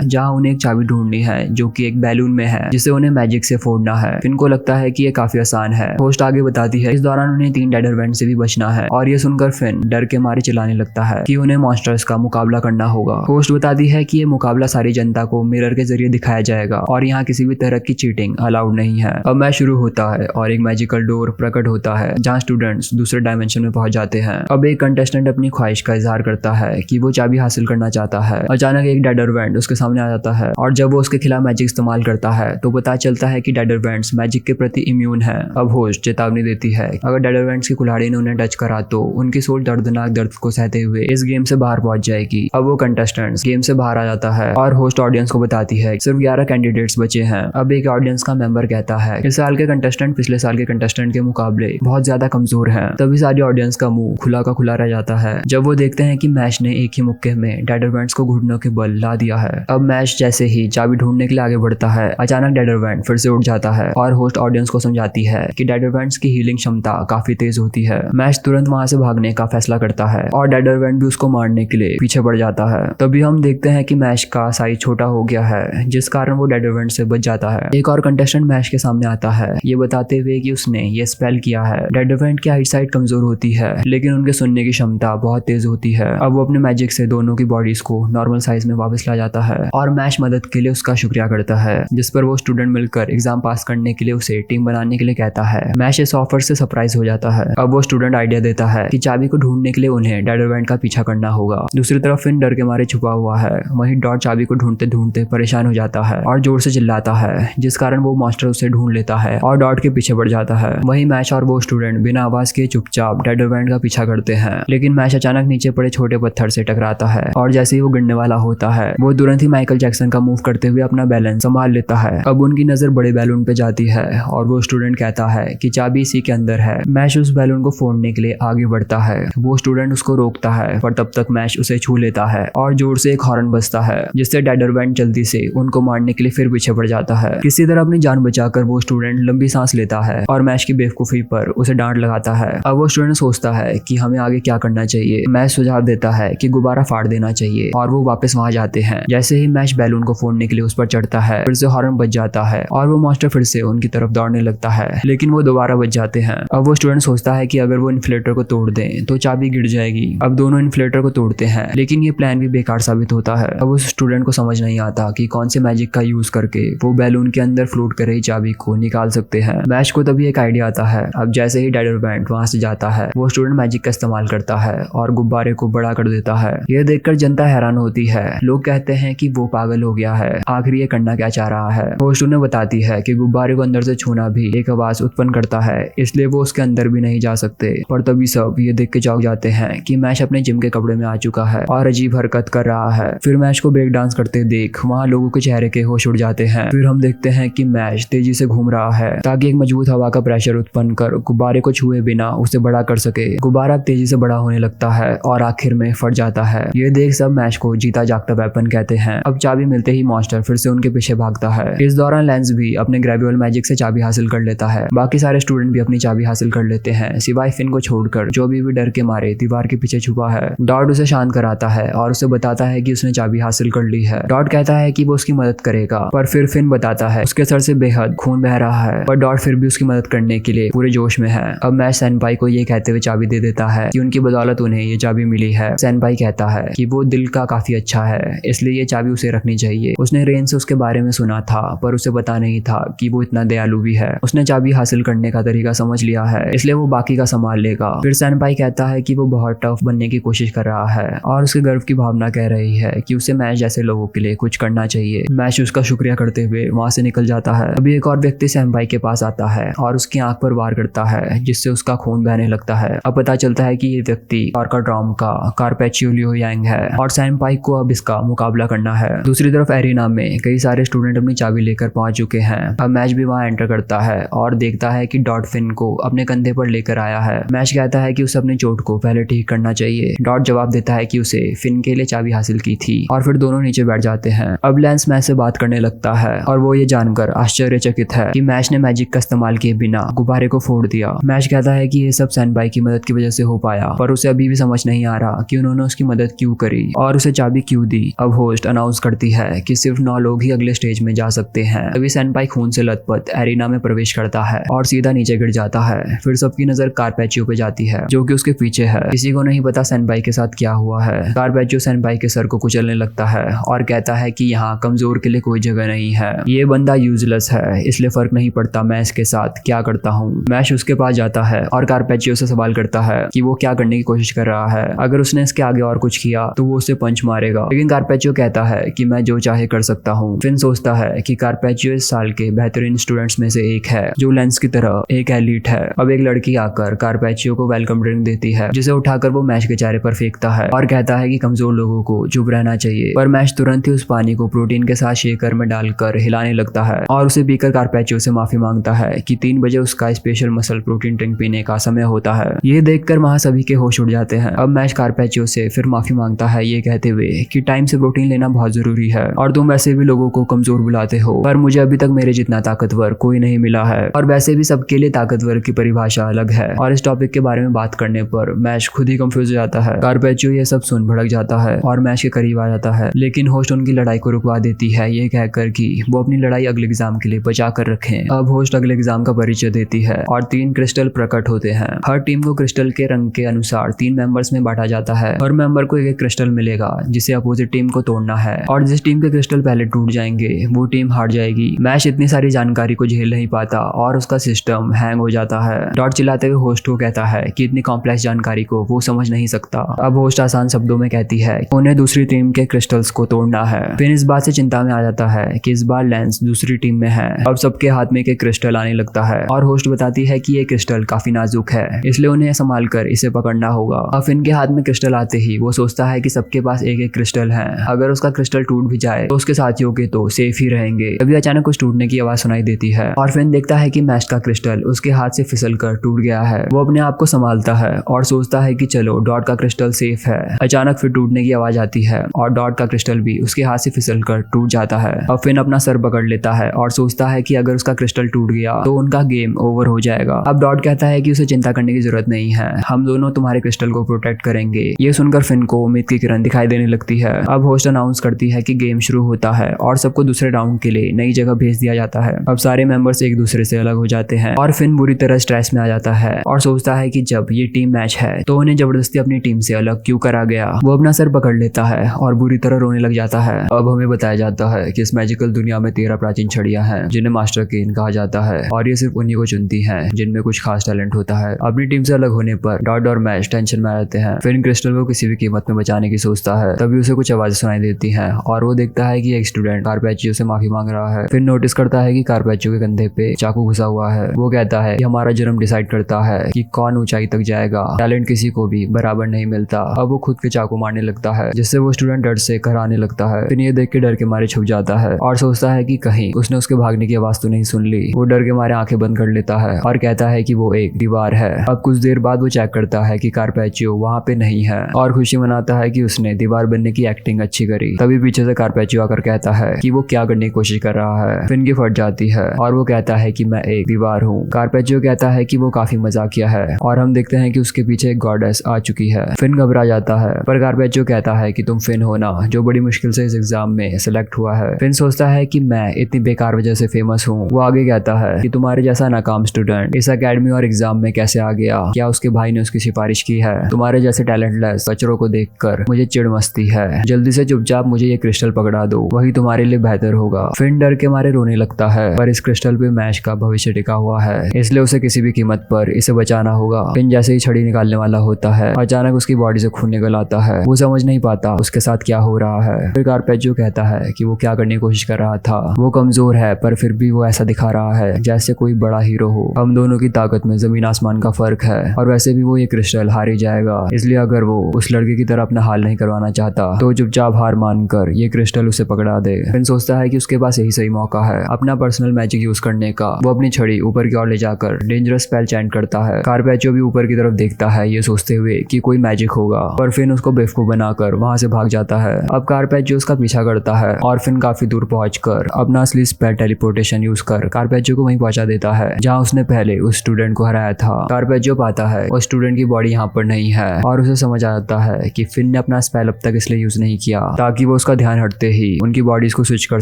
जहाँ उन्हें एक चाबी ढूंढनी है जो कि एक बैलून में है जिसे उन्हें मैजिक से फोड़ना है। फिन को लगता है कि ये काफी आसान है। होस्ट आगे बताती है इस दौरान उन्हें 3 डेड इवेंट से भी बचना है और ये सुनकर फिन डर के मारे चिल्लाने लगता है कि उन्हें मॉन्स्टर्स का मुकाबला करना होगा। होस्ट बताती है कि ये मुकाबला सारी जनता को मिरर के जरिए दिखाया जाएगा और यहाँ किसी भी तरह की चीटिंग अलाउड नहीं है। अब मैच शुरू होता है और एक मैजिकल डोर प्रकट होता है जहाँ स्टूडेंट्स दूसरे डायमेंशन में पहुंच जाते हैं। अब एक कंटेस्टेंट अपनी ख्वाहिश का इजहार करता है कि वो चाबी हासिल करना चाहता है। अचानक एक डेड इवेंट उसके सामने आ जाता है और जब वो उसके खिलाफ मैजिक इस्तेमाल करता है तो पता चलता है कि डेड इवेंट्स मैजिक के प्रति इम्यून है। अब होस्ट चेतावनी देती है अगर डेड इवेंट्स की कुल्हाड़ी ने उन्हें टच करा तो उनकी सोल दर्दनाक दर्द को सहते हुए इस गेम से बाहर पहुंच जाएगी। अब वो कंटेस्टेंट्स गेम से बाहर आ जाता है और होस्ट ऑडियंस को बताती है सिर्फ 11 कैंडिडेट्स बचे हैं। अब एक ऑडियंस का मेंबर कहता है इस साल के कंटेस्टेंट पिछले साल के कंटेस्टेंट के मुकाबले बहुत ज्यादा कमजोर हैं। तभी सारी ऑडियंस का मुंह खुला का खुला रह जाता है जब वो देखते हैं कि मैश ने एक ही मुक्के में डेड इवेंट्स को घुटनों के बल ला दिया है। अब मैश जैसे ही चाबी ढूंढने के लिए आगे बढ़ता है अचानक डेड इवेंट फिर से उठ जाता है और होस्ट ऑडियंस को समझाती है कि डेड इवेंट्स की हीलिंग क्षमता काफी तेज होती है। मैश तुरंत वहां से भागने का फैसला करता है और डेड इवेंट भी उसको मारने के लिए पीछे बढ़ जाता है। तभी हम देखते हैं कि मैश का साइज छोटा हो गया है जिस कारण वो डेड इवेंट से बच जाता है। एक और कंटेस्टेंट मैश के सामने आता है ये बताते हुए कि उसने ये स्पेल किया है। डेड इवेंट की हाइट साइड कमजोर होती है लेकिन उनके सुनने की क्षमता बहुत तेज होती है। अब वो अपने मैजिक से दोनों की बॉडीज को नॉर्मल साइज में वापस ला जाता है और मैश मदद के लिए उसका शुक्रिया करता है जिस पर वो स्टूडेंट मिलकर एग्जाम पास करने के लिए उसे टीम बनाने के लिए कहता है। मैश इस ऑफर से सरप्राइज हो जाता है। अब वो स्टूडेंट आइडिया देता है कि चाबी को ढूंढने के लिए उन्हें डेड इवेंट का पीछा करना होगा। दूसरी तरफ फिन डर के मारे छुपा हुआ है। वहीं डॉट चाबी को ढूंढते ढूंढते परेशान हो जाता है और जोर से चिल्लाता है जिस कारण वो मॉन्स्टर उसे ढूंढ लेता है और डॉट के पीछे बढ़ जाता है। वहीं मैश और वो स्टूडेंट बिना आवाज के चुपचाप डेड इवेंट का पीछा करते हैं लेकिन मैश अचानक नीचे पड़े छोटे पत्थर से टकराता है और जैसे ही वो गिरने वाला होता है वो तुरंत ही माइकल जैक्सन का मूव करते हुए अपना बैलेंस संभाल लेता है। अब उनकी नजर बड़े बैलून पे जाती है और वो स्टूडेंट कहता है कि चाबी इसी के अंदर है। मैश उस बैलून को फोड़ने के लिए आगे बढ़ता है। वो स्टूडेंट उसको रोकता है पर तब तक मैश उसे छू लेता है और जोर से एक हॉर्न बजता है जिससे डेड इवेंट जल्दी से उनको मारने के लिए फिर पीछे बढ़ जाता है। किसी तरह अपनी जान बचाकर वो स्टूडेंट लंबी सांस लेता है और मैश की बेवकूफी पर उसे डांट लगाता है। अब वो स्टूडेंट सोचता है कि हमें आगे क्या करना चाहिए। मैश सुझाव देता है कि गुब्बारा फाड़ देना चाहिए और वो वापस वहां जाते हैं। जैसे ही मैश बैलून को फोड़ने के लिए उस पर चढ़ता है फिर से हॉर्न बज जाता है और वो मॉन्स्टर फिर से उनकी तरफ दौड़ने लगता है लेकिन वो दोबारा बच जाते हैं। अब वो स्टूडेंट सोचता है कि अगर वो इन्फ्लेटर को तोड़ दें तो चाबी गिर जाएगी। अब दोनों इन्फ्लेटर को तोड़ते हैं लेकिन ये प्लान भी बेकार साबित होता है। अब उस स्टूडेंट को समझ नहीं आता कि कौन से मैजिक का यूज करके वो बैलून के अंदर फ्लोट कर रही चाबी को निकाल सकते हैं। मैश को तभी एक आइडिया आता है। अब जैसे ही डेड इवेंट वहां से जाता है वो स्टूडेंट मैजिक का इस्तेमाल करता है और गुब्बारे को बड़ा कर देता है। यह देखकर जनता हैरान होती है। लोग कहते हैं कि वो पागल हो गया है, आखिर ये करना क्या चाह रहा है। होस्ट उन्हें बताती है कि गुब्बारे को अंदर से छूना भी एक आवाज उत्पन्न करता है इसलिए वो उसके अंदर भी नहीं जा सकते। पर तभी सब ये देख के चौंक जाते हैं कि मैश अपने जिम के कपड़े में आ चुका है और अजीब हरकत कर रहा है। फिर मैश को ब्रेक डांस करते देख वहाँ लोगों के चेहरे के होश उड़ जाते हैं। फिर हम देखते हैं कि मैश तेजी से घूम रहा है ताकि एक मजबूत हवा का प्रेशर उत्पन्न कर गुब्बारे को छुए बिना उसे बड़ा कर सके। गुब्बारा तेजी से बड़ा होने लगता है और आखिर में फट जाता है। ये देख सब मैश को जीता जागता वेपन कहते हैं। अब चाबी मिलते ही मॉन्स्टर फिर से उनके पीछे भागता है। इस दौरान लेंस भी अपने ग्रेवियोल मैजिक से चाबी हासिल कर लेता है। बाकी सारे स्टूडेंट भी अपनी चाबी हासिल कर लेते हैं सिवाय फिन को छोड़कर जो भी डर के मारे दीवार के पीछे छुपा है। डॉट उसे शांत कराता है और उसे बताता है कि उसने चाबी हासिल कर ली है। डॉट कहता है कि वो उसकी मदद करेगा पर फिर फिन बताता है उसके सर से बेहद खून बह रहा है पर डॉट फिर भी उसकी मदद करने के लिए पूरे जोश में है। अब मैश सेनपाई को ये कहते हुए चाबी दे देता है कि उनकी बदौलत उन्हें ये चाबी मिली है। सेनपाई कहता है कि वो दिल का काफी अच्छा है इसलिए ये चाबी उसे रखनी चाहिए। उसने रेन से उसके बारे में सुना था पर उसे पता नहीं था कि वो इतना दयालु भी है। उसने चाबी हासिल करने का तरीका समझ लिया है इसलिए वो बाकी का संभाल लेगा। फिर सेनपाई कहता है कि वो बहुत टफ बनने की कोशिश कर रहा है और उसके गर्व की भावना कह रही है कि उसे मैश जैसे लोगों के लिए कुछ करना चाहिए। मैश उसका शुक्रिया करते हुए वहां से निकल जाता है। अभी एक और व्यक्ति सेनपाई के पास आता है और उसकी आंख पर वार करता है जिससे उसका खून बहने लगता है। अब पता चलता है कि ये व्यक्ति ऑर्काड्रॉम का कार्पेच्यू लियो यांग है और सेनपाई को अब इसका मुकाबला करना है। दूसरी तरफ एरिना में कई सारे स्टूडेंट अपनी चाबी लेकर पहुंच चुके हैं। अब मैश भी वहां एंटर करता है और देखता है कि डॉट फिन को अपने कंधे पर लेकर आया है। मैश कहता है कि उसे अपनी चोट को पहले ठीक करना चाहिए। डॉट जवाब देता है कि उसे फिन के लिए चाबी हासिल की थी और फिर दोनों नीचे बैठ जाते हैं। अब लेंस मैश से बात करने लगता है और वो ये जानकर आश्चर्यचकित है कि मैश ने मैजिक का इस्तेमाल किए बिना गुब्बारे को फोड़ दिया। मैश कहता है कि ये सब सेनपाई की मदद की वजह से हो पाया पर उसे अभी अभी भी समझ नहीं आ रहा कि उन्होंने उसकी मदद क्यों करी और उसे चाबी क्यों दी। अब होस्ट अनाउंस करती है कि सिर्फ 9 लोग ही अगले स्टेज में जा सकते हैं। तभी सेनपाई खून से लथपथ एरिना में प्रवेश करता है और सीधा नीचे गिर जाता है। फिर सबकी नजर कारपैचियो पे जाती है जो कि उसके पीछे है। किसी को नहीं पता सेनपाई के साथ क्या हुआ है। कारपैचियो सेनपाई के सर को कुचलने लगता है और कहता है कि यहाँ कमजोर के लिए कोई जगह नहीं है, ये बंदा यूजलेस है, इसलिए फर्क नहीं पड़ता मैं इसके साथ क्या करता हूँ। मैश उसके पास जाता है और कारपैचियो से सवाल करता है कि वो क्या करने की कोशिश कर रहा है। अगर उसने इसके आगे और कुछ किया तो वो उसे पंच मारेगा, लेकिन कारपैचियो कहता है कि मैं जो चाहे कर सकता हूँ। फिन सोचता है कि कारपैचियो इस साल के बेहतरीन स्टूडेंट्स में से एक है जो लेंस की तरह एक एलीट है। अब एक लड़की आकर कारपैचियो को वेलकम ड्रिंक देती है जिसे उठाकर वो मैश के चेहरे पर फेंकता है और कहता है कि कमजोर लोगों को चुप रहना चाहिए। पर मैश तुरंत ही उस पानी को प्रोटीन के साथ शेकर में डालकर हिलाने लगता है और उसे पीकर कारपैचियो से माफी मांगता है कि 3 बजे उसका स्पेशल मसल प्रोटीन ड्रिंक पीने का समय होता है। ये देखकर वहां सभी के होश उड़ जाते हैं। अब मैश कारपैचियो से फिर माफी मांगता है ये कहते हुए कि टाइम से प्रोटीन लेना बहुत जरूरी है और तुम वैसे भी लोगों को कमजोर बुलाते हो, पर मुझे अभी तक मेरे जितना ताकतवर कोई नहीं मिला है। और वैसे भी सबके लिए ताकतवर की परिभाषा अलग है। और इस टॉपिक के बारे में बात करने पर मैश खुद ही कंफ्यूज हो जाता है। कारपैचियो ये सब सुन भड़क जाता है और मैश के करीब आ जाता है, लेकिन होस्ट उनकी लड़ाई को रुकवा देती है ये कहकर कि वो अपनी लड़ाई अगले एग्जाम के लिए बचा कर रखें। अब होस्ट अगले एग्जाम का परिचय देती है और 3 क्रिस्टल प्रकट होते हैं। हर टीम को क्रिस्टल के रंग के अनुसार 3 मेंबर्स में बांटा जाता है। हर मेंबर को एक क्रिस्टल मिलेगा जिसे अपोजिट टीम को तोड़ना है और जिस टीम के क्रिस्टल पहले टूट जाएंगे वो टीम हार जाएगी। मैश इतनी सारी जानकारी को झेल नहीं पाता और उसका सिस्टम हैंग हो जाता है। डॉट चिल्लाते हुए होस्ट को कहता है कि इतनी कॉम्प्लेक्स जानकारी को वो समझ नहीं सकता। अब होस्ट आसान शब्दों में कहती है उन्हें दूसरी टीम के क्रिस्टल्स को तोड़ना है। फिर इस बात से चिंता में आ जाता है कि इस बार लेंस दूसरी टीम में है। अब सबके हाथ में एक क्रिस्टल आने लगता है और होस्ट बताती है कि ये क्रिस्टल काफी नाजुक है, इसलिए उन्हें संभाल कर इसे पकड़ना होगा। अब फिन के हाथ में क्रिस्टल आते ही वो सोचता है कि सबके पास एक एक क्रिस्टल है, अगर उसका क्रिस्टल टूट भी जाए तो उसके साथियों के तो सेफ ही रहेंगे। तभी अचानक कुछ टूटने की आवाज सुनाई देती है और फिन देखता है कि मैश का क्रिस्टल उसके हाथ से फिसल कर टूट गया है। वो अपने आप को संभालता है और सोचता है कि चलो डॉट का क्रिस्टल सेफ है। अचानक फिर टूटने की आवाज आती है और डॉट का क्रिस्टल भी उसके हाथ से फिसल कर टूट जाता है। अब फिन अपना सर पकड़ लेता है और सोचता है कि अगर उसका क्रिस्टल टूट गया तो उनका गेम ओवर हो जाएगा। अब डॉट कहता है कि उसे चिंता करने की जरूरत नहीं है, हम दोनों तुम्हारे क्रिस्टल को प्रोटेक्ट करेंगे। ये सुनकर फिन को उम्मीद की किरण दिखाई देने लगती है। अब होस्ट अनाउंस करती है कि गेम शुरू होता है और सबको दूसरे राउंड के लिए नई जगह भेज दिया जाता है। अब सारे मेंबर्स एक दूसरे से अलग हो जाते हैं और फिन बुरी तरह स्ट्रेस में आ जाता है और सोचता है कि जब ये टीम मैच है तो उन्हें जबरदस्ती अपनी टीम से अलग क्यों करा गया। वो अपना सर पकड़ लेता है और बुरी तरह रोने लग जाता है। अब हमें बताया जाता है कि इस मैजिकल दुनिया में 13 प्राचीन छड़ियां हैं जिन्हें मास्टर कीन कहा जाता है और ये सिर्फ उन्हीं को चुनती हैं जिनमें कुछ खास टैलेंट होता है। अपनी टीम से अलग होने पर डॉट और मैश टेंशन में रहते हैं। फिन क्रिस्टल को किसी भी कीमत में बचाने की सोचता है। तभी उसे कुछ आवाजें सुनाई देती हैं और वो देखता है कि एक स्टूडेंट कारपैचियो से माफी मांग रहा है। फिर नोटिस करता है कि कारपैचियो के कंधे पे चाकू घुसा हुआ है। वो कहता है कि हमारा जन्म डिसाइड करता है कि कौन ऊंचाई तक जाएगा, टैलेंट किसी को भी बराबर नहीं मिलता। अब वो खुद के चाकू मारने लगता है जिससे वो स्टूडेंट डर से कराने लगता है। फिर ये देख के डर के मारे छुप जाता है और सोचता है कि कहीं उसने उसके भागने की आवाज तो नहीं सुन ली। वो डर के मारे आंखें बंद कर लेता है और कहता है कि वो एक दीवार है। अब कुछ देर बाद वो चेक करता है कि कारपैचियो वहाँ पे नहीं है और खुशी मनाता है कि उसने दीवार बनने की एक्टिंग अच्छी करी। तभी पीछे से कारपैचियो आकर कहता है कि वो क्या करने की कोशिश कर रहा है। फिन की फट जाती है और वो कहता है कि मैं एक दीवार हूँ। कारपैचियो कहता है कि वो काफी मजाकिया है और हम देखते हैं कि उसके पीछे एक गॉडेस आ चुकी है। फिन घबरा जाता है पर कारपैचियो कहता है कि तुम फिन हो ना जो बड़ी मुश्किल से इस एग्जाम में सिलेक्ट हुआ है। फिन सोचता है कि मैं इतनी बेकार वजह से फेमस हूँ। वो आगे कहता है कि तुम्हारे जैसा नाकाम स्टूडेंट इस अकेडमी और एग्जाम में कैसे आ गया, क्या उसके भाई ने उसकी सिफारिश की है। तुम्हारे जैसे टैलेंटलेस बच्चों को देखकर मुझे चिढ़ मचती है। जल्दी से चुपचाप मुझे ये क्रिस्टल पकड़ा दो, वही तुम्हारे लिए बेहतर होगा। फिन डर के मारे रोने लगता है पर इस क्रिस्टल पे मैश का भविष्य टिका हुआ है, इसलिए उसे किसी भी कीमत पर इसे बचाना होगा। फिन जैसे ही छड़ी निकालने वाला होता है अचानक उसकी बॉडी से खून निकल आता है। वो समझ नहीं पाता उसके साथ क्या हो रहा है। फिर कारपैचियो कहता है कि वो क्या करने की कोशिश कर रहा था। वो कमजोर है पर फिर भी वो ऐसा दिखा रहा है जैसे कोई बड़ा हीरो हो। हम दोनों की ताकत में जमीन आसमान का फर्क है और वैसे भी वो ये क्रिस्टल हार ही जाएगा, इसलिए अगर वो उस लड़के की तरह अपना हाल नहीं करवाना चाहता तो चुपचाप हार मानकर ये क्रिस्टल उसे पकड़ा दे। फिन सोचता है कि उसके पास यही सही मौका है अपना पर्सनल मैजिक यूज करने का। वो अपनी छड़ी ऊपर की ओर ले जाकर डेंजरस स्पेल चैंट करता है। कारपैचियो भी ऊपर की तरफ देखता है ये सोचते हुए कि कोई मैजिक होगा, पर फिन उसको बेवकूफ बनाकर वहां से भाग जाता है। अब कारपैचियो उसका पीछा करता है और फिन काफी दूर पहुंचकर अपना असली स्पेल टेलीपोर्टेशन यूज कर कारपैचियो को वहीं पहुंचा देता है जहां उसने पहले उस स्टूडेंट को हराया था। कारपैचियो पाता है उस स्टूडेंट की बॉडी यहाँ पर नहीं है और उसे समझ आ जाता है कि फिन ने अपना स्पेल अब तक इसलिए यूज नहीं किया ताकि वो उसका ध्यान हटते ही उनकी बॉडीज को स्विच कर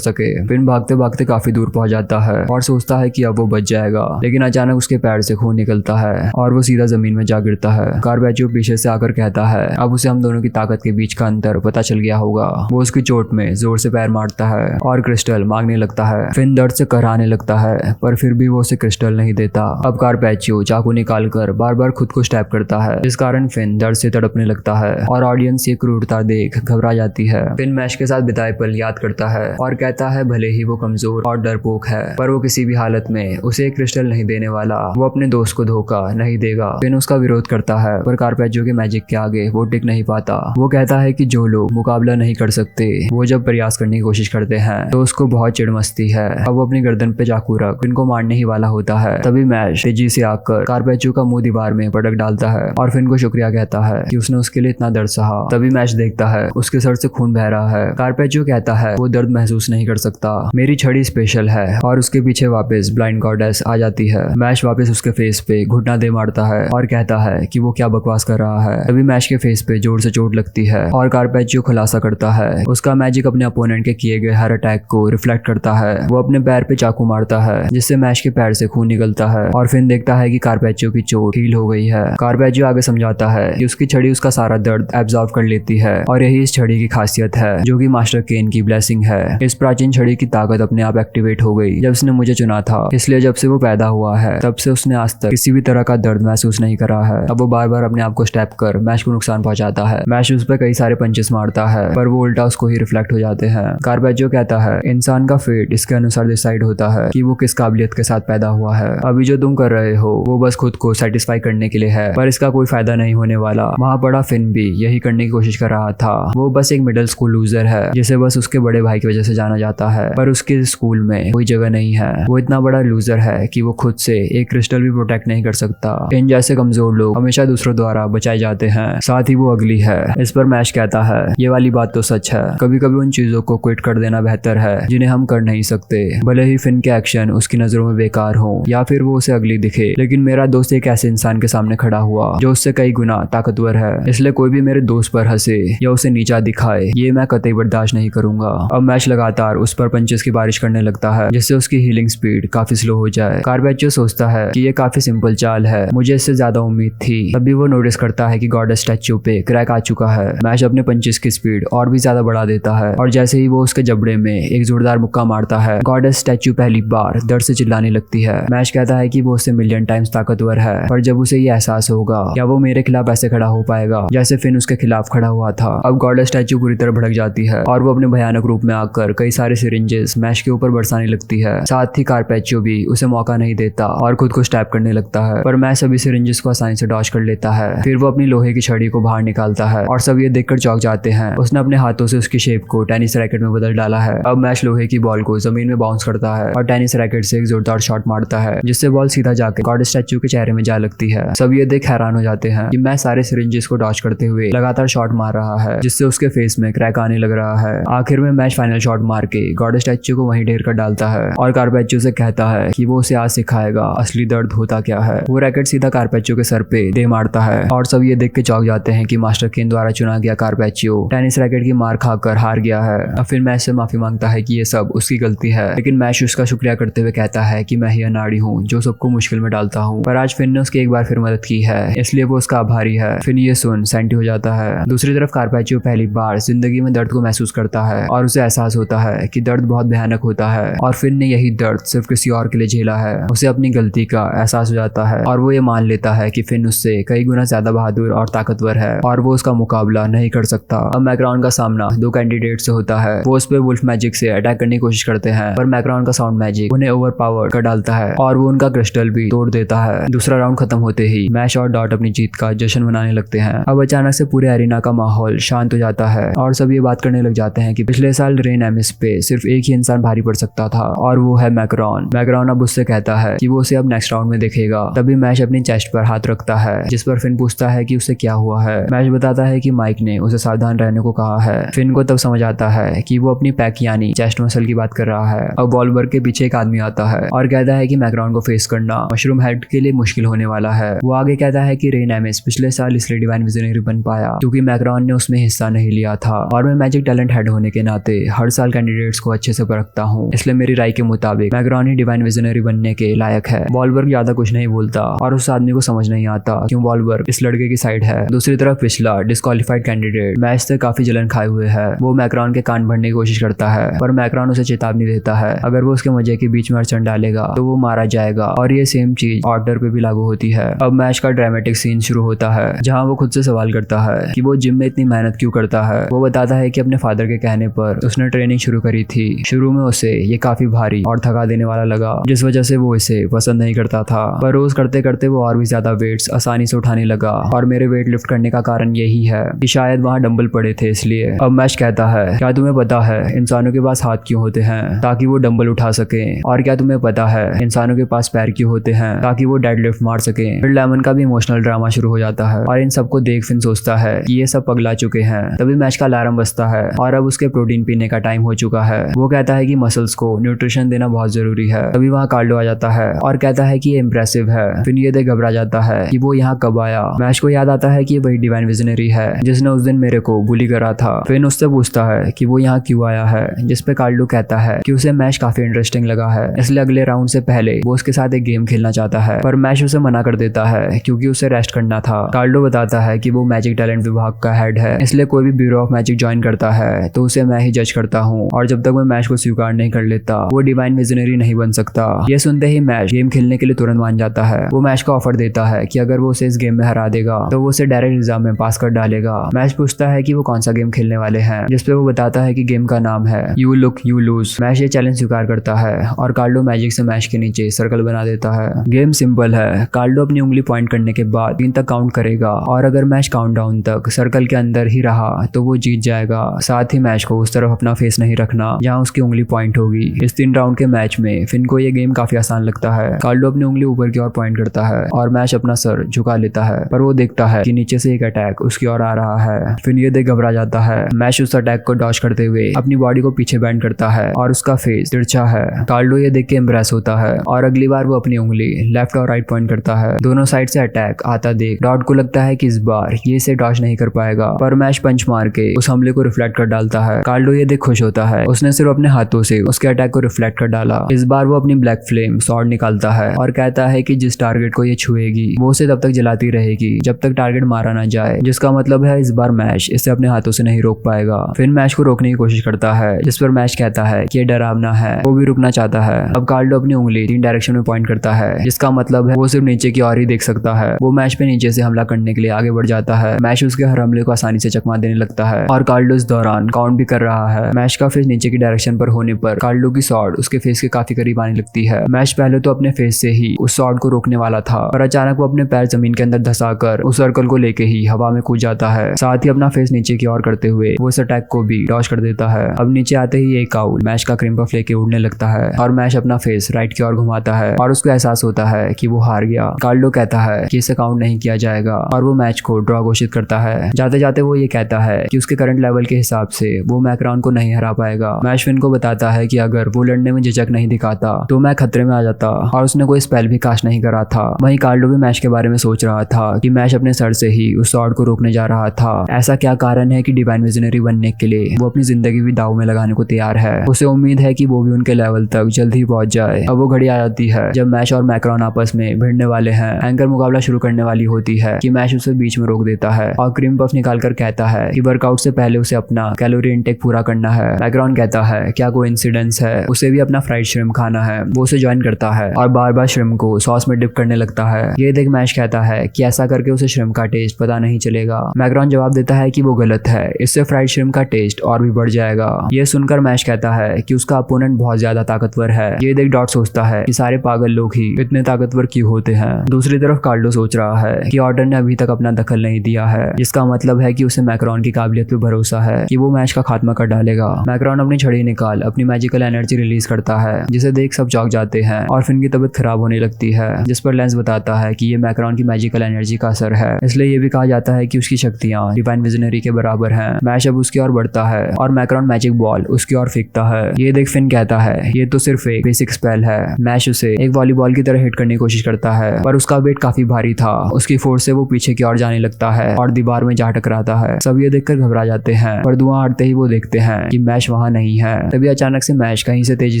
सके। फिन भागते भागते काफी दूर पहुंच जाता है और सोचता है कि अब वो बच जाएगा, लेकिन अचानक उसके पैर से खून निकलता है और वो सीधा जमीन में जा गिरता है। कार्पैचियो पीछे से आकर कहता है अब उसे हम दोनों की ताकत के बीच का अंतर पता चल गया होगा। वो उसकी चोट में जोर से पैर मारता है और क्रिस्टल मांगने लगता है। फिन दर्द से कराहने लगता है पर फिर भी वो उसे क्रिस्टल नहीं देता। अब कार्पैचियो चाकू निकाल कर बार बार खुद को स्टैब करता है, जिस कारण फिन दर्द से तड़पने लगता है और ऑडियंस ये क्रूरता देख घबरा जाती है। फिन मैश के साथ बिताए पल याद करता है और कहता है भले ही वो कमजोर और डरपोक है पर वो किसी भी हालत में उसे एक क्रिस्टल नहीं देने वाला। वो अपने दोस्त को धोखा नहीं देगा। फिन उसका विरोध करता है पर कार्पैचियो के मैजिक के आगे वो टिक नहीं पाता। वो कहता है कि जो लोग मुकाबला नहीं कर सकते वो जब प्रयास करने की कोशिश करते हैं तो उसको बहुत चिढ़ मचती है। अब वो अपनी गर्दन पे चाकू रख फिन को मारने ही वाला होता है। तभी मैश तेजी से आकर कार्पैचियो का मुंह दीवार में पटक डालता है और फिन को शुक्रिया कहता है कि उसने उसके लिए इतना दर्द सहा। तभी मैश देखता है उसके सर से खून बह रहा है। कार्पैचियो कहता है वो दर्द महसूस नहीं कर सकता, मेरी छड़ी स्पेशल है और उसके पीछे वापस ब्लाइंड गॉडेस आ जाती है। मैश वापस उसके फेस पे घुटना दे मारता है और कहता है कि वो क्या बकवास कर रहा है। तभी मैश के फेस पे जोर से चोट लगती है और कार्पैचियो खुलासा करता है उसका मैजिक अपने अपोनेंट के किए गए हर अटैक को रिफ्लेक्ट करता है। वो अपने पैर पे चाकू मारता है जिससे मैश के पैर से खून निकलता है और फिन देखता है कि कार्पैचियो की चोट हील हो गई है। कार्पैचियो आगे समझाता है कि उसकी छड़ी उसका सारा दर्द एब्जॉर्ब कर लेती है और यही इस छड़ी की खासियत है जो कि मास्टर केन की ब्लेसिंग है। इस प्राचीन छड़ी की ताकत अपने आप एक्टिवेट हो गई जब उसने मुझे चुना था, इसलिए जब से वो पैदा हुआ है तब से उसने आज तक किसी भी तरह का दर्द महसूस नहीं करा है। अब वो बार बार अपने आप को स्टेप कर मैश को नुकसान पहुंचाता है। मैश उस पर कई सारे पंचेस मारता है पर वो उल्टा उसको ही रिफ्लेक्ट हो जाते हैं। कार्पैचियो कहता है इंसान का फेट इसके अनुसार डिसाइड होता है कि वो किस काबिलियत के साथ पैदा हुआ है। अभी जो तुम कर रहे हो वो बस खुद को सेटिस्फाई करने के लिए है पर इसका कोई फायदा नहीं होने वाला। वहाँ पड़ा फिन भी यही करने की कोशिश कर रहा था। वो बस एक मिडिल स्कूल लूजर है जिसे बस उसके बड़े भाई की वजह से जाना जाता है पर उसके स्कूल में कोई जगह नहीं है। वो इतना बड़ा लूजर है कि वो खुद से एक क्रिस्टल भी प्रोटेक्ट नहीं कर सकता। इन जैसे कमजोर लोग हमेशा दूसरों द्वारा बचाए जाते हैं, साथ ही वो अगली है। इस पर मैश कहता है ये वाली बात तो सच है, कभी कभी उन चीजों को क्विट कर देना बेहतर है जिन्हें हम कर नहीं सकते, भले ही फिन के एक्शन उसकी नजरों में बेकार हो या फिर वो उसे अगली दिखे। लेकिन मेरा दोस्त एक ऐसे इंसान के सामने खड़ा हुआ जो उससे कई गुना ताकतवर है, इसलिए कोई भी मेरे दोस्त पर हंसे या उसे नीचा दिखाए ये मैं कतई बर्दाश्त नहीं करूंगा। अब मैश लगातार उस पर पंचेस की बारिश करने लगता है जिससे उसकी हीलिंग स्पीड काफी स्लो हो जाए। कार्पैचियो सोचता है कि ये काफी सिंपल चाल है, मुझे इससे ज्यादा उम्मीद थी। तभी वो नोटिस करता है कि गॉडेस स्टैच्यू पे क्रैक आ चुका है। मैश अपने पंचेस की स्पीड और भी ज्यादा बढ़ा देता है और जैसे ही वो उसके जबड़े में एक जोरदार मुक्का मारता है गॉडेस स्टैच्यू पहली बार दर्द से चिल्लाने लगती है। मैश कहता है कि वो उससे मिलियन टाइम्स ताकतवर है पर जब उसे ये एहसास होगा क्या वो मेरे खिलाफ ऐसे खड़ा हो पाएगा जैसे फिन उसके खिलाफ खड़ा हुआ था। अब गॉडेस स्टैच्यू पूरी तरह भड़क जाती है और वो अपने भयानक रूप में आकर कई सारे सिरिंजेस मैश के ऊपर बरसाने लगती है। साथ ही कार्पैचियो भी उसे मौका नहीं देता और खुद को स्टैब करने लगता है पर मैश सभी सिरिंजेस को आसानी से डॉज कर लेता है। फिर वो अपनी लोहे की छड़ी को बाहर निकालता है और सब ये देखकर चौंक जाते हैं। उसने अपने हाथों से उसकी शेप को टेनिस रैकेट में बदल डाला है। अब मैश लोहे की बॉल को जमीन में बाउंस करता है और टेनिस रैकेट से एक जोरदार शॉट मारता है जिससे बॉल सीधा जाकर गॉडेस स्टैच्यू के चेहरे में जा लगती है। सब ये देख हैरान हो जाते हैं कि मैश सारे सिरिंजेस को डॉज करते हुए लगातार शॉट मार रहा है जिससे उसके फेस में क्रैक आने लग रहा है। आखिर में मैश फाइनल शॉट मार के गॉडेस स्टैच्यू को वहीं ढेर कर डालता है और कार्पैचियो से कहता है कि वो उसे आज सिखाएगा असली दर्द होता क्या है। वो रैकेट सीधा कार्पैचियो के सर पे दे मारता है और सब ये देख के चौंक जाते हैं कि मास्टर केन द्वारा चुना गया कार्पैचियो टेनिस रैकेट की मार खाकर हार गया है। अब फिर मैश से माफी मांगता है कि ये सब उसकी गलती है, लेकिन मैश उसका शुक्रिया करते हुए कहता है कि मैं ही अनाड़ी हूँ जो सबको मुश्किल में डालता हूँ, पर आज फिन ने उसकी एक बार फिर मदद की है इसलिए वो उसका आभारी है। फिन ये सुन सेंटी हो जाता है। दूसरी तरफ कार्पैचियो पहली बार जिंदगी में दर्द को महसूस करता है और उसे एहसास होता है कि दर्द बहुत भयानक होता है और फिन ने यही दर्द सिर्फ किसी और के लिए झेला है। उसे अपनी गलती का एहसास हो जाता है और वो ये मान लेता है कि फिन उससे कई गुना ज्यादा बहादुर और ताकतवर है और वो उसका मुकाबला नहीं कर सकता। अब मैक्रॉन का सामना दो कैंडिडेट से होता है। वो उस पे वुल्फ मैजिक से अटैक करने की कोशिश करते हैं पर मैक्रॉन का साउंड मैजिक उन्हें ओवर पावर कर डालता है और वो उनका क्रिस्टल भी तोड़ देता है। दूसरा राउंड खत्म होते ही मैश और डॉट अपनी जीत का जश्न मनाने लगते हैं। अब अचानक से पूरे एरिना का माहौल शांत हो जाता है और सब ये बात करने लग जाते हैं कि पिछले साल रेन एमिस पे सिर्फ एक ही इंसान भारी पड़ सकता था और वो है मैक्रॉन। मैक्रॉन अब उससे कहता है कि वो उसे अब नेक्स्ट राउंड में देखेगा। तभी मैश अपनी चेस्ट पर हाथ रखता है जिस पर फिन पूछता है कि उसे क्या हुआ है। मैश बताता है कि माइक ने उसे सावधान रहने को कहा है। फिन को तब समझ आता है कि वो अपनी पैक यानी चेस्ट मसल की बात कर रहा है। अब वॉल्बर के पीछे एक आदमी आता है और कहता है कि मैक्रॉन को फेस करना मशरूम हेड के लिए मुश्किल होने वाला है। वो आगे कहता है कि रेन एमिस मैश पिछले साल इसलिए डिवाइन विजनरी बन पाया क्योंकि मैक्रॉन ने उसमें हिस्सा नहीं लिया था और मैं मैजिक टैलेंट हेड होने के नाते हर साल कैंडिडेट्स को अच्छे से परखता हूँ, इसलिए मेरी राय के मुताबिक मैक्रॉन ही डिवाइन विजनरी बनने के लायक है। वॉलबर्ग ज्यादा कुछ नहीं बोलता और उस आदमी को समझ नहीं आता क्यों वॉलबर्ग इस लड़के की साइड है। दूसरी तरफ पिछला डिस्क्वालीफाइड कैंडिडेट मैच से काफी जलन खाए हुए है। वो मैक्रॉन के कान भरने की कोशिश करता है पर मैक्रॉन उसे चेतावनी देता है अगर वो उसके मजे के बीच में अड़चन डालेगा तो वो मारा जाएगा और ये सेम चीज ऑर्डर पे भी लागू होती है। अब मैच का ड्रामेटिक सीन शुरू होता है जहाँ वो खुद से सवाल करता है कि वो जिम में इतनी मेहनत क्यों करता है। वो बताता है कि अपने फादर के कहने पर उसने ट्रेनिंग शुरू करी थी। शुरू में उसे ये काफी भारी और थका देने वाला लगा जिस वजह से वो इसे पसंद नहीं करता था, पर रोज करते करते वो और भी ज्यादा वेट्स आसानी से उठाने लगा और मेरे वेट लिफ्ट करने का कारण यही है कि शायद वहाँ डंबल पड़े थे इसलिए। अब मैच कहता है क्या तुम्हें पता है इंसानों के पास हाथ क्यों होते हैं ताकि वो डंबल उठा सके, और क्या तुम्हें पता है इंसानों के पास पैर क्यों होते हैं ताकि वो डेडलिफ्ट मार सके। फिर लेमन का भी इमोशनल ड्रामा शुरू हो जाता है और इन सबको देख फिन सोचता है कि ये सब पगला चुके हैं। तभी मैच का अलार्म बजता है और अब उसके प्रोटीन पीने का टाइम हो चुका है। वो कहता है कि मसल्स को न्यूट्रिशन देना बहुत जरूरी है। तभी वहाँ कार्लो आ जाता है और कहता है कि ये इम्प्रेसिव है। फिर ये देख घबरा जाता है कि वो यहाँ कब आया। मैच को याद आता है कि वही डिवाइन विजनरी है जिसने उस दिन मेरे को बुली करा था। फिर उससे पूछता है कि वो यहाँ क्यों आया है, जिसपे कार्लो कहता है कि उसे मैच काफी इंटरेस्टिंग लगा है इसलिए अगले राउंड से पहले वो उसके साथ एक गेम खेलना चाहता है, पर मैच उसे मना कर देता है क्योंकि उसे रेस्ट करना था। कार्लो बताता है कि वो मैजिक टैलेंट विभाग का हेड है इसलिए कोई भी ब्यूरो ऑफ मैजिक ज्वाइन करता है तो उसे मैं ही जज करता हूँ और जब तक मैं मैच को स्वीकार नहीं कर लेता वो डिवाइन विजनरी नहीं बन सकता। ये सुनते ही मैच गेम खेलने के लिए तुरंत मान जाता है। वो मैच को ऑफर देता है कि अगर वो उसे इस गेम में हरा देगा तो वो उसे डायरेक्ट एग्जाम में पास कर डालेगा। मैच पूछता है कि वो कौन सा गेम खेलने वाले हैं, जिसपे वो बताता है कि गेम का नाम है you look you lose. Match ये चैलेंज स्वीकार करता है और कार्लो मैजिक से मैच के नीचे सर्कल बना देता है। गेम सिंपल है, कार्लो अपनी उंगली पॉइंट करने के बाद 3 तक काउंट करेगा और अगर मैच काउंटडाउन तक सर्कल के अंदर ही रहा तो वो जीत जाएगा। साथ ही मैच को उस तरफ अपना फेस नहीं रखना जहाँ उसकी उंगली पॉइंट होगी। इस 3 राउंड के मैच में फिन को ये गेम काफी आसान लगता है। कार्लो अपनी उंगली ऊपर की ओर पॉइंट करता है और मैच अपना सर झुका लेता है, पर वो देखता है कि नीचे से एक अटैक उसकी ओर आ रहा है। फिन ये देख घबरा जाता है। मैच उस अटैक को डॉज करते हुए अपनी बॉडी को पीछे बैंड करता है और उसका फेस तिरछा है। कार्लो ये देख के इम्प्रेस होता है और अगली बार वो अपनी उंगली लेफ्ट और राइट पॉइंट करता है। दोनों साइड से अटैक आता देख डॉट को लगता है कि इस बार ये इसे डॉज नहीं कर पाएगा, पर मैच पंच मार के उस हमले को रिफ्लेक्ट कर डालता है। कार्लो ये देख खुश होता है, उसने सिर्फ अपने हाथों से उसके अटैक को रिफ्लेक्ट कर डाला। इस बार वो अपनी ब्लैक फ्लेम सॉर्ड निकालता है और कहता है कि जिस टारगेट को ये छुएगी वो उसे तब तक जलाती रहेगी जब तक टारगेट मारा ना जाए, जिसका मतलब है इस बार मैच इसे अपने हाथों से नहीं रोक पाएगा। फिर मैच को रोकने की कोशिश करता है जिस पर मैच कहता है कि ये डरावना है, वो भी रुकना चाहता है। अब कार्लो अपनी उंगली 3 डायरेक्शन में पॉइंट करता है जिसका मतलब है वो सिर्फ नीचे की ओर ही देख सकता है। वो मैच पे नीचे से हमला करने के लिए आगे बढ़ जाता है। मैच उसके हर हमले को आसानी से चकमा देने लगता है और कार्लो इस दौरान काउंट भी कर रहा है। मैच का फेस नीचे की डायरेक्शन पर होने पर कार्लो की सॉर्ड उसके फेस के काफी करीब आने लगती है। मैच पहले तो अपने फेस से ही उस सॉर्ड को रोकने वाला था, पर अचानक वो अपने पैर जमीन के अंदर धंसाकर उस सर्कल को लेके ही हवा में कूद जाता है। साथ ही अपना फेस नीचे की ओर करते हुए वो इस अटैक को भी डॉज कर देता है। अब नीचे आते ही एक आउल मैच का क्रीम पफ लेके उड़ने लगता है और मैच अपना फेस राइट की ओर घुमाता है और उसको एहसास होता है कि वो हार गया। कार्लो कहता है कि इसे काउंट नहीं किया जाएगा और वो मैच को ड्रॉ घोषित करता है। जाते जाते वो ये कहता है कि उसके करंट लेवल के हिसाब से वो मैक्रॉन को नहीं हरा पाएगा। मैच फिन को बताता है कि अगर वो लड़ने में झिझक नहीं दिखाता तो मैं खतरे में आ जाता और उसने कोई स्पेल भी कास्ट नहीं करा था। वहीं कार्लो भी मैच के बारे में सोच रहा था कि मैच अपने सर से ही उस सॉर्ड को रोकने जा रहा था। ऐसा क्या कारण है कि डिवाइन विजनरी बनने के लिए वो अपनी जिंदगी भी दाव में लगाने को तैयार है। उसे उम्मीद है कि वो भी उनके लेवल तक जल्द ही पहुंच जाए। अब वो घड़ी आ जाती है जब मैच और मैक्रॉन आपस में भिड़ने वाले हैं। एंकर मुकाबला शुरू करने वाली होती है कि मैच उसे बीच में रोक देता है और क्रीम पफ निकालकर कहता है कि वर्कआउट से पहले उसे अपना कैलोरी इनटेक पूरा करना है। मैक्रॉन कहता है क्या कोइंसिडेंस है, उसे भी अपना फ्राइड श्रिम्प खाना है। वो उसे ज्वाइन करता है और बार बार श्रिम्प को सॉस में डिप करने लगता है। ये देख मैच कहता है कि ऐसा करके उसे श्रिम्प का टेस्ट पता नहीं चलेगा। मैक्रॉन जवाब देता है कि वो गलत है, इससे फ्राइड श्रिम्प का टेस्ट और भी बढ़ जाएगा। ये सुनकर मैच कहता है कि उसका अपोनेंट बहुत ज्यादा ताकतवर है। ये देख डॉट सोचता है कि सारे पागल लोग ही इतने ताकतवर क्यों होते हैं। दूसरी तरफ कार्लो सोच रहा है कि ऑर्डर ने अभी तक अपना दखल नहीं दिया है, जिसका मतलब है कि उसे मैक्रॉन की काबिलियत पे भरोसा है कि वो मैच का खात्मा कर डालेगा। मैक्रॉन अपनी छड़ी निकाल अपनी मैजिकल एनर्जी रिलीज करता है जिसे देख सब चौंक जाते हैं और फिन की तबीयत खराब होने लगती है, जिस पर लेंस बताता है कि ये मैक्रॉन की मैजिकल एनर्जी का असर है। इसलिए ये भी कहा जाता है कि उसकी शक्तियां डिवाइन विजनरी के बराबर हैं। मैच अब उसकी ओर बढ़ता है और मैक्रॉन मैजिक बॉल उसकी ओर फेंकता है। ये देख फिन कहता है ये तो सिर्फ एक बेसिक स्पेल है। मैच उसे एक वॉलीबॉल की तरह हिट करने की कोशिश करता है, पर उसका वेट काफी भारी था। उसकी फोर्स से वो पीछे की ओर जाने लगता है और दीवार में जा टकराता है। सब ये देखकर घबरा जाते हैं, पर धुआं हटते ही वो देखते हैं कि मैश वहाँ नहीं है। तभी अचानक से मैश कहीं से तेजी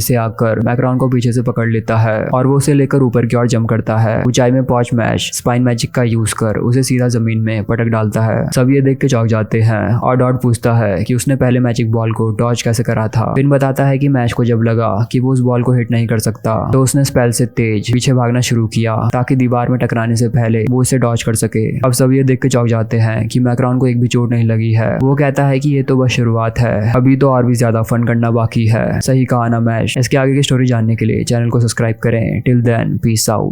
से आकर मैक्रोन को पीछे से पकड़ लेता है और वो उसे लेकर ऊपर की ओर जंप करता है। ऊंचाई में पहुंच मैश स्पाइन मैजिक का यूज कर उसे सीधा जमीन में पटक डालता है। सब ये देख के चौंक जाते हैं और डॉट पूछता है कि उसने पहले मैजिक बॉल को डॉज कैसे करा था। फिन बताता है कि मैश को जब लगा कि वो उस बॉल को हिट नहीं कर सकता तो उसने स्पेल से तेज पीछे भागना शुरू किया ताकि दीवार में टकराने से पहले वो इसे डॉज कर सके। अब सब ये देख के चौंक जाते हैं कि मैक्रोन को एक भी चोट नहीं लगी है। वो कहता है कि ये तो बस शुरुआत है, अभी तो और भी ज्यादा फन करना बाकी है। सही कहा ना मैश। इसके आगे की स्टोरी जानने के लिए चैनल को सब्सक्राइब करें। Till then peace out.